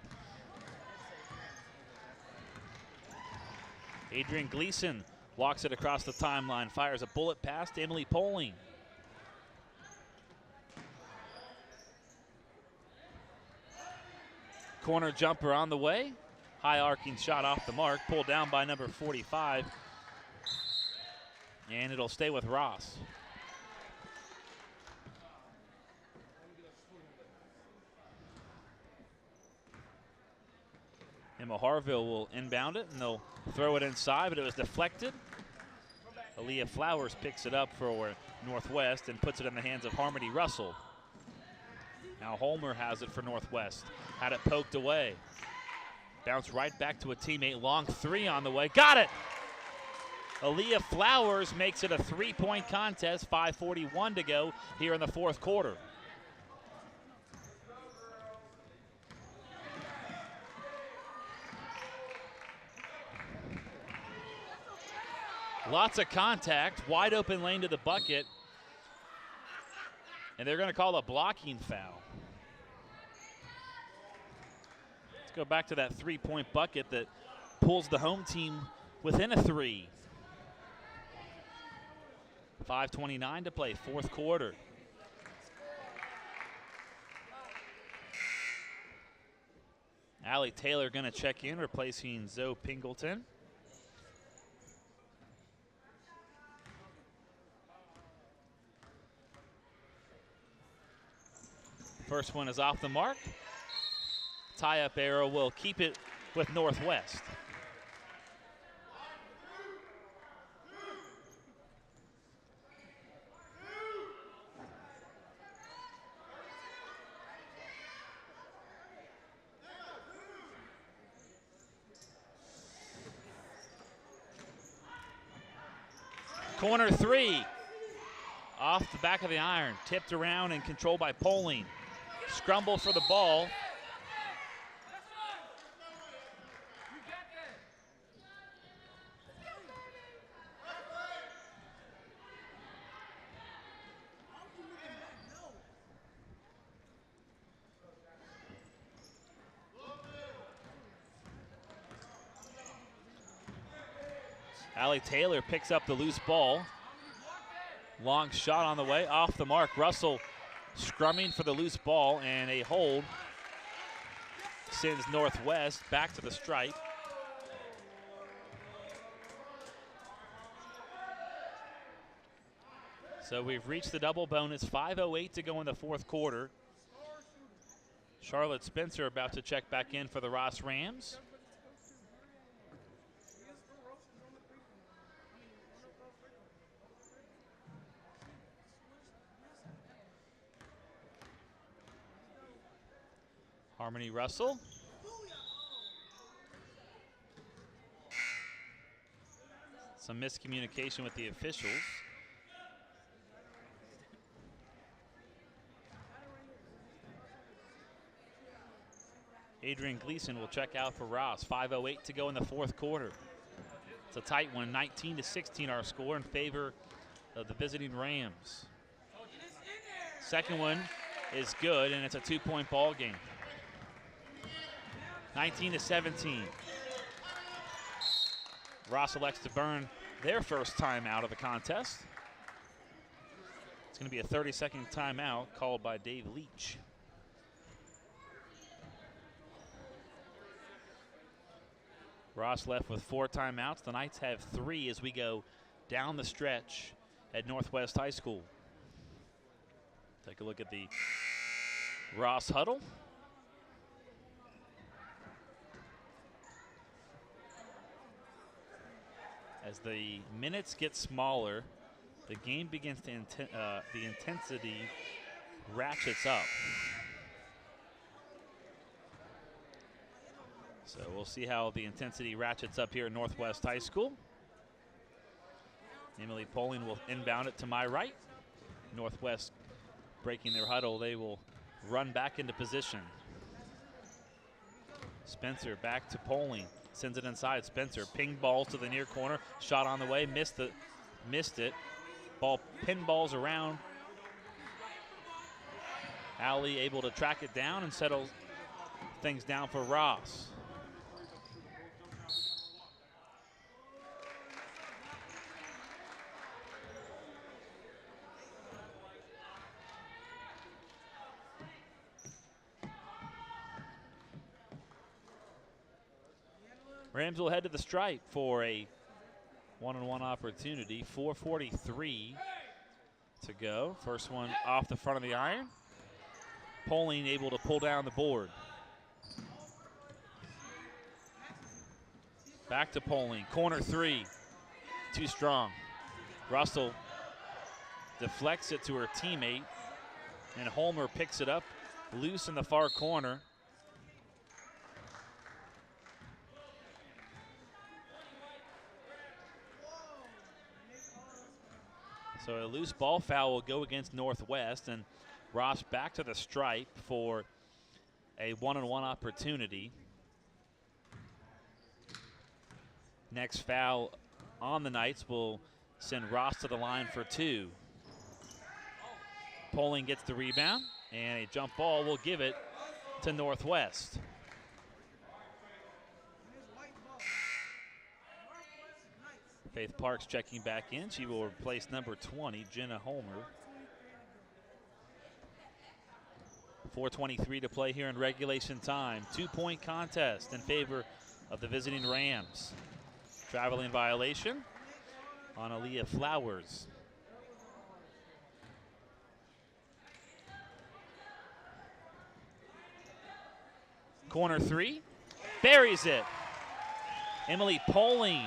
Adrian Gleason walks it across the timeline, fires a bullet pass to Emily Poling. Corner jumper on the way. High arcing shot off the mark, pulled down by number 45. And it'll stay with Ross. Emma Harville will inbound it, and they'll throw it inside, but it was deflected. Aaliyah Flowers picks it up for Northwest and puts it in the hands of Harmony Russell. Now Holmer has it for Northwest. Had it poked away. Bounce right back to a teammate. Long 3 on the way. Got it! Aaliyah Flowers makes it a 3-point contest. 5:41 to go here in the 4th quarter. Lots of contact. Wide open lane to the bucket. And they're going to call a blocking foul. Let's go back to that 3-point bucket that pulls the home team within a 3. 5:29 to play, fourth quarter. Allie Taylor going to check in, replacing Zoe Pingleton. First one is off the mark. Tie-up arrow will keep it with Northwest. Corner 3, off the back of the iron, tipped around and controlled by Poling. Scrumble for the ball. Allie Taylor picks up the loose ball. Long shot on the way, off the mark. Russell scrumming for the loose ball, and a hold sends Northwest back to the stripe. So we've reached the double bonus, 5:08 to go in the fourth quarter. Charlotte Spencer about to check back in for the Ross Rams. Harmony Russell. Some miscommunication with the officials. Adrian Gleason will check out for Ross. 5:08 to go in the fourth quarter. It's a tight one, 19-16 our score in favor of the visiting Rams. Second one is good, and it's a 2-point ball game. 19-17. Ross elects to burn their first time out of the contest. It's going to be a 30-second timeout called by Dave Leach. Ross left with 4 timeouts. The Knights have 3 as we go down the stretch at Northwest High School. Take a look at the Ross huddle. As the minutes get smaller, the game begins to the intensity ratchets up. So we'll see how the intensity ratchets up here at Northwest High School. Emily Poling will inbound it to my right. Northwest breaking their huddle. They will run back into position. Spencer back to Poling. Sends it inside. Spencer ping balls to the near corner. Shot on the way. Missed it. Ball pinballs around. Allie able to track it down and settle things down for Ross. Rams will head to the stripe for a one-on-one opportunity. 4:43 to go. First one off the front of the iron. Poling able to pull down the board. Back to Poling. Corner 3. Too strong. Russell deflects it to her teammate, and Holmer picks it up loose in the far corner. So a loose ball foul will go against Northwest, and Ross back to the stripe for a one-on-one opportunity. Next foul on the Knights will send Ross to the line for 2. Poling gets the rebound, and a jump ball will give it to Northwest. Faith Parks checking back in. She will replace number 20, Jenna Homer. 4:23 to play here in regulation time. 2-point contest in favor of the visiting Rams. Traveling violation on Aaliyah Flowers. Corner three, buries it. Emily Poling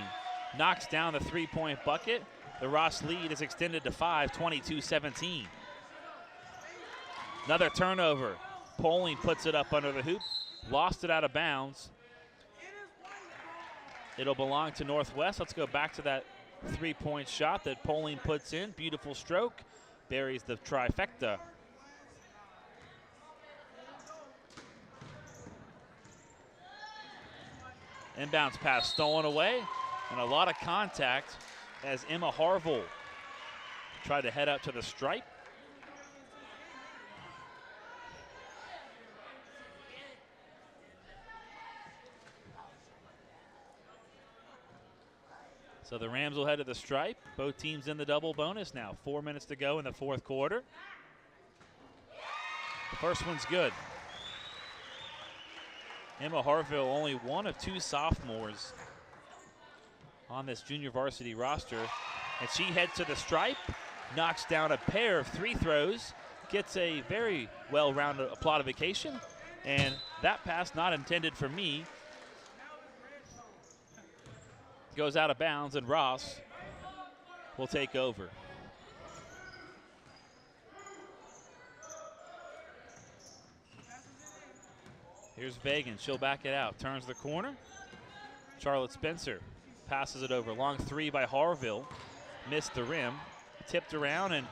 knocks down the 3-point bucket. The Ross lead is extended to 5, 22-17. Another turnover. Poling puts it up under the hoop, lost it out of bounds. It'll belong to Northwest. Let's go back to that 3-point shot that Poling puts in. Beautiful stroke, buries the trifecta. Inbounds pass stolen away, and a lot of contact as Emma Harville tried to head up to the stripe. So the Rams will head to the stripe. Both teams in the double bonus now. 4 minutes to go in the fourth quarter. The first one's good. Emma Harville, only one of 2 sophomores on this junior varsity roster. And she heads to the stripe, knocks down a pair of 3 throws, gets a very well-rounded applaudification, and that pass not intended for me goes out of bounds, and Ross will take over. Here's Vagan, she'll back it out, turns the corner. Charlotte Spencer passes it over, long 3 by Harville, missed the rim, tipped around, and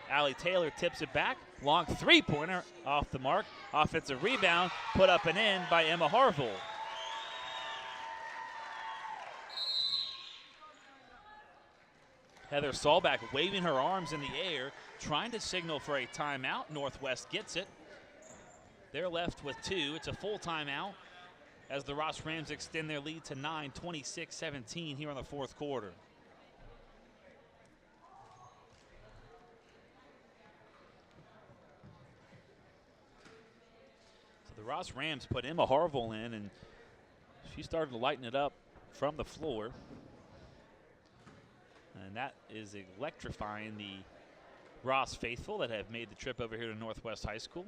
Allie Taylor tips it back. Long 3-pointer off the mark, offensive rebound, put up and in by Emma Harville. Heather Solbach waving her arms in the air, trying to signal for a timeout. Northwest gets it. They're left with 2. It's a full timeout as the Ross Rams extend their lead to 9, 26-17 here in the fourth quarter. So the Ross Rams put Emma Harville in, and she started to lighten it up from the floor. And that is electrifying the Ross faithful that have made the trip over here to Northwest High School.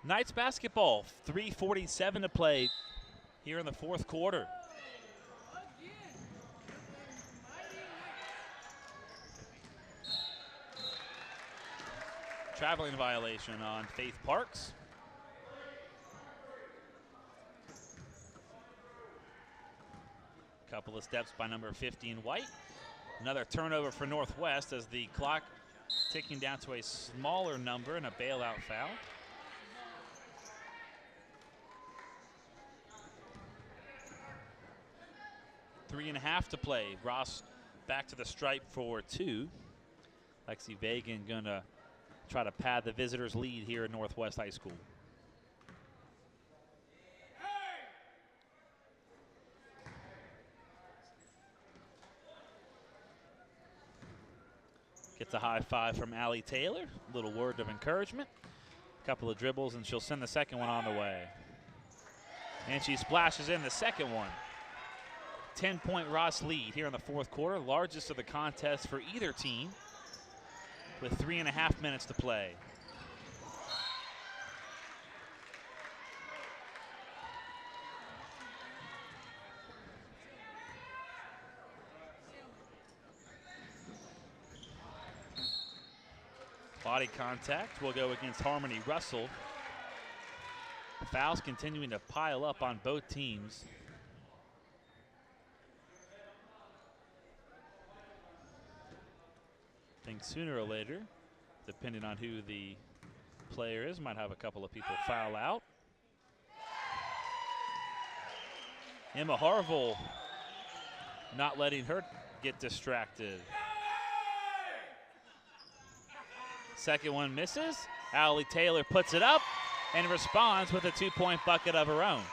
Knights basketball, 3:47 to play here in the fourth quarter. Traveling violation on Faith Parks. Couple of steps by number 15 White. Another turnover for Northwest as the clock ticking down to a smaller number and a bailout foul. 3.5 to play. Ross back to the stripe for 2. Lexi Vagan gonna try to pad the visitors' lead here at Northwest High School. Gets a high five from Allie Taylor. Little word of encouragement. Couple of dribbles and she'll send the second one on the way. And she splashes in the second one. 10-point Ross lead here in the fourth quarter, largest of the contest for either team, with 3.5 minutes to play. Body contact will go against Harmony Russell. Fouls continuing to pile up on both teams. think sooner or later, depending on who the player is, might have a couple of people foul out. Emma Harville not letting her get distracted. Second one misses. Allie Taylor puts it up and responds with a 2-point bucket of her own.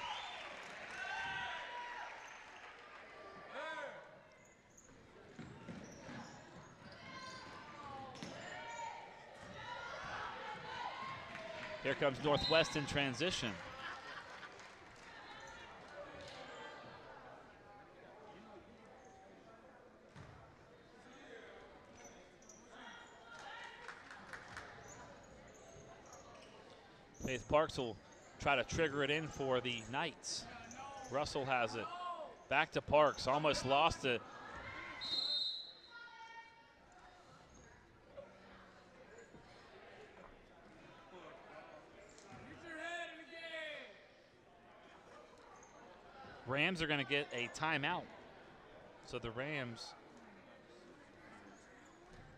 Here comes Northwest in transition. Faith Parks will try to trigger it in for the Knights. Russell has it. Back to Parks, almost lost it. Rams are going to get a timeout. So the Rams,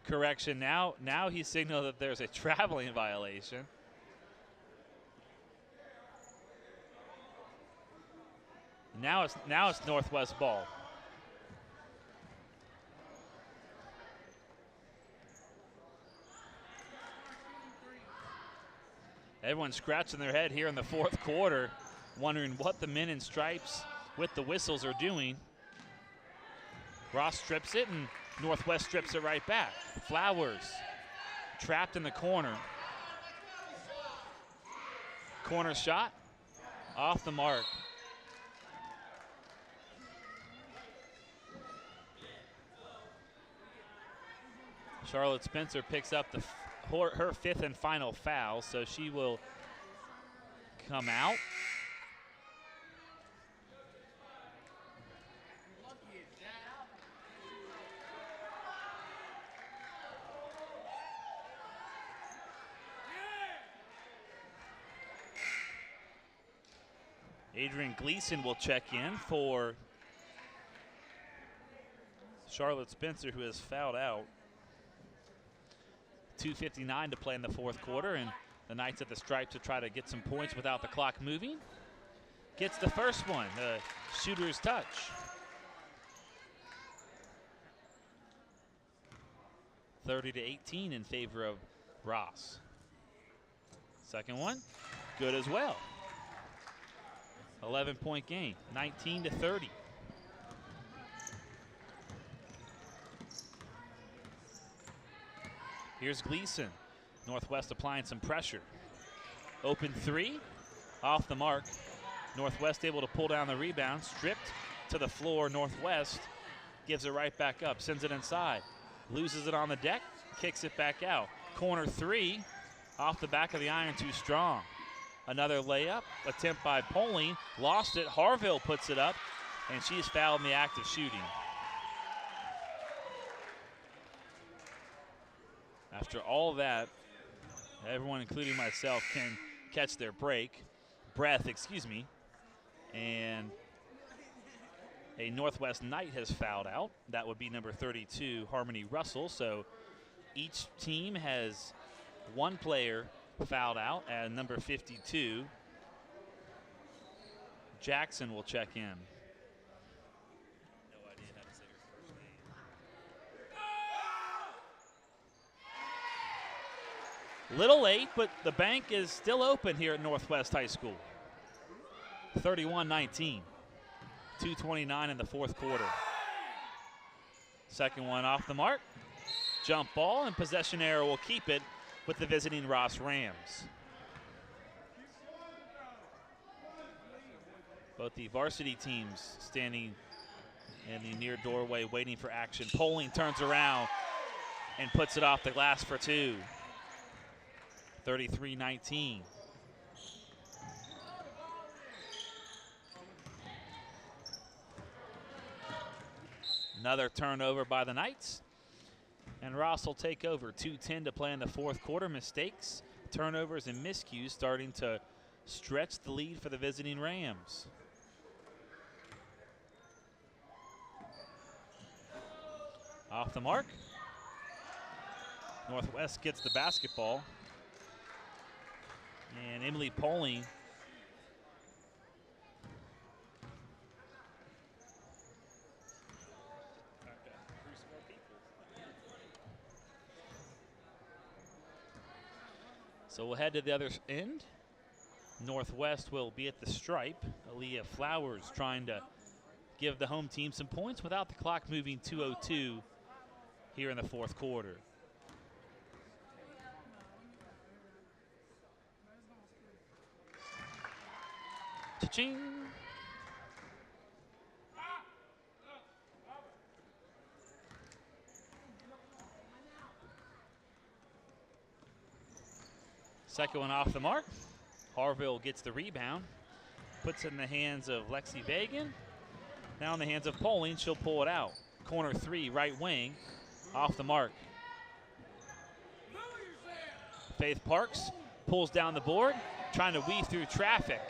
correction, now he signaled that there's a traveling violation. Now it's Northwest ball. Everyone's scratching their head here in the fourth quarter, wondering what the men in stripes with the whistles are doing. Ross strips it and Northwest strips it right back. Flowers trapped in the corner. Corner shot off the mark. Charlotte Spencer picks up her fifth and final foul, so she will come out. Adrian Gleason will check in for Charlotte Spencer, who has fouled out. 2:59 to play in the fourth quarter, and the Knights at the stripe to try to get some points without the clock moving. Gets the first one, the shooter's touch. (30-18) in favor of Ross. Second one, good as well. 11-point game, 19-30. Here's Gleason. Northwest applying some pressure. Open three, off the mark. Northwest able to pull down the rebound, stripped to the floor. Northwest gives it right back up, sends it inside. Loses it on the deck, kicks it back out. Corner three, off the back of the iron, too strong. Another layup, attempt by Poling, lost it. Harville puts it up, and she's fouled in the act of shooting. After all that, everyone, including myself, can catch their breath, and a Northwest Knight has fouled out. That would be number 32, Harmony Russell. So each team has one player fouled out, and number 52, Jackson, will check in. Little late, but the bank is still open here at Northwest High School. 31-19, 2:29 in the fourth quarter. Second one off the mark. Jump ball, and possession error will keep it with the visiting Ross Rams. Both the varsity teams standing in the near doorway waiting for action. Poling turns around and puts it off the glass for two. 33-19. Another turnover by the Knights. And Ross will take over. 2:10 to play in the fourth quarter. Mistakes, turnovers, and miscues starting to stretch the lead for the visiting Rams. Off the mark. Northwest gets the basketball. And Emily Poling so we'll head to the other end. Northwest will be at the stripe. Aaliyah Flowers trying to give the home team some points without the clock moving 2:02 here in the fourth quarter. Cha-ching. Second one off the mark. Harville gets the rebound, puts it in the hands of Lexi Vagan. Now in the hands of Poling, she'll pull it out. Corner three, right wing, off the mark. Faith Parks pulls down the board, trying to weave through traffic.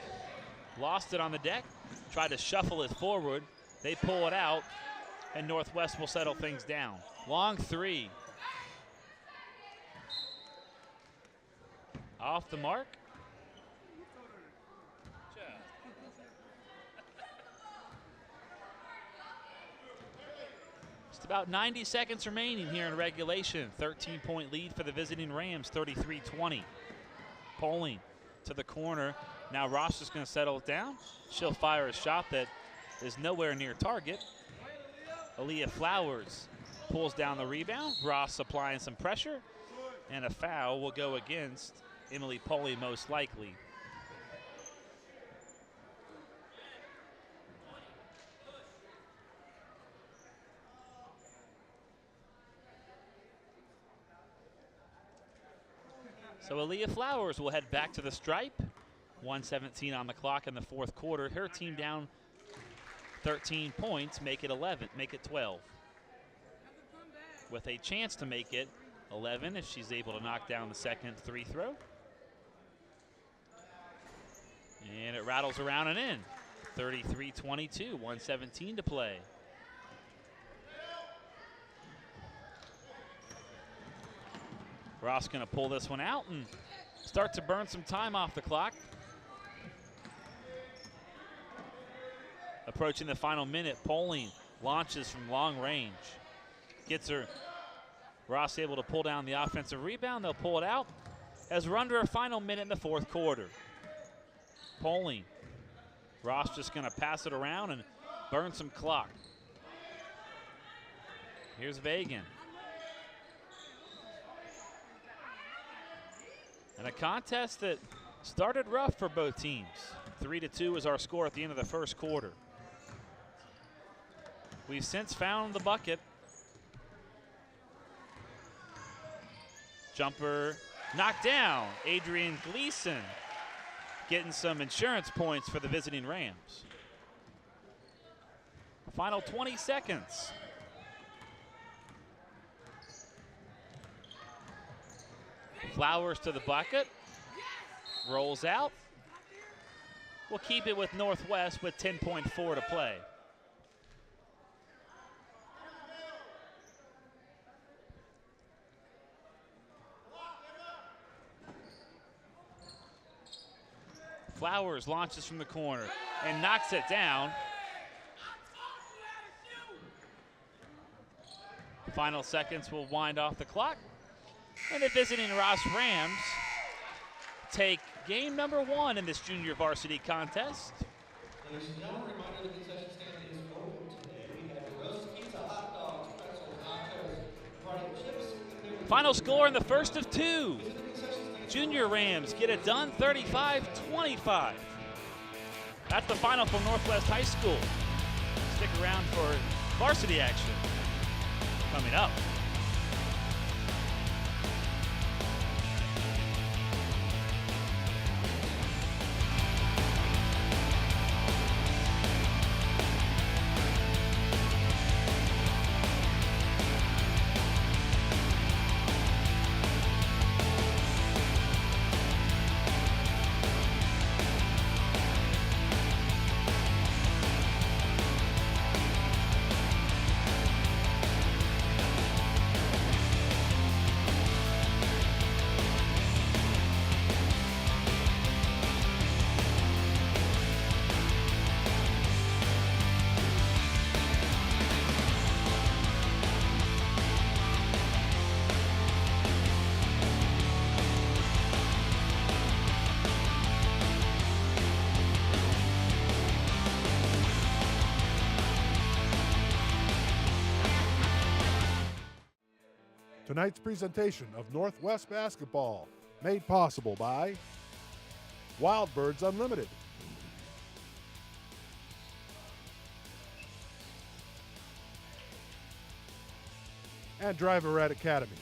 Lost it on the deck, tried to shuffle it forward. They pull it out, and Northwest will settle things down. Long three. Off the mark. Just about 90 seconds remaining here in regulation. 13-point lead for the visiting Rams, 33-20. Poling to the corner. Now Ross is going to settle it down. She'll fire a shot that is nowhere near target. Aaliyah Flowers pulls down the rebound. Ross applying some pressure. And a foul will go against Emily Poling most likely. So Aaliyah Flowers will head back to the stripe. 1:17 on the clock in the fourth quarter. Her team down 13 points, make it 11, make it 12. With a chance to make it 11 if she's able to knock down the second free throw. And it rattles around and in. 33-22, 1:17 to play. Ross gonna pull this one out and start to burn some time off the clock. Approaching the final minute, Poling launches from long range. Gets her. Ross able to pull down the offensive rebound. They'll pull it out as we're under a final minute in the fourth quarter. Poling. Ross just gonna pass it around and burn some clock. Here's Vagan. And a contest that started rough for both teams. 3-2 is our score at the end of the first quarter. We've since found the bucket. Jumper knocked down. Adrian Gleason getting some insurance points for the visiting Rams. Final 20 seconds. Flowers to the bucket. Rolls out. We'll keep it with Northwest with 10.4 to play. Flowers launches from the corner and knocks it down. Final seconds will wind off the clock. And the visiting Ross Rams take game number 1 in this junior varsity contest. Ladies and gentlemen, reminder the concession stand is open today. We have roast pizza, hot dogs, pretzels, nachos, party chips. Final score in the first of 2. Junior Rams get it done, 35-25. That's the final from Northwest High School. Stick around for varsity action coming up. Tonight's presentation of Northwest Basketball, made possible by Wild Birds Unlimited, and Driver Ed Academy.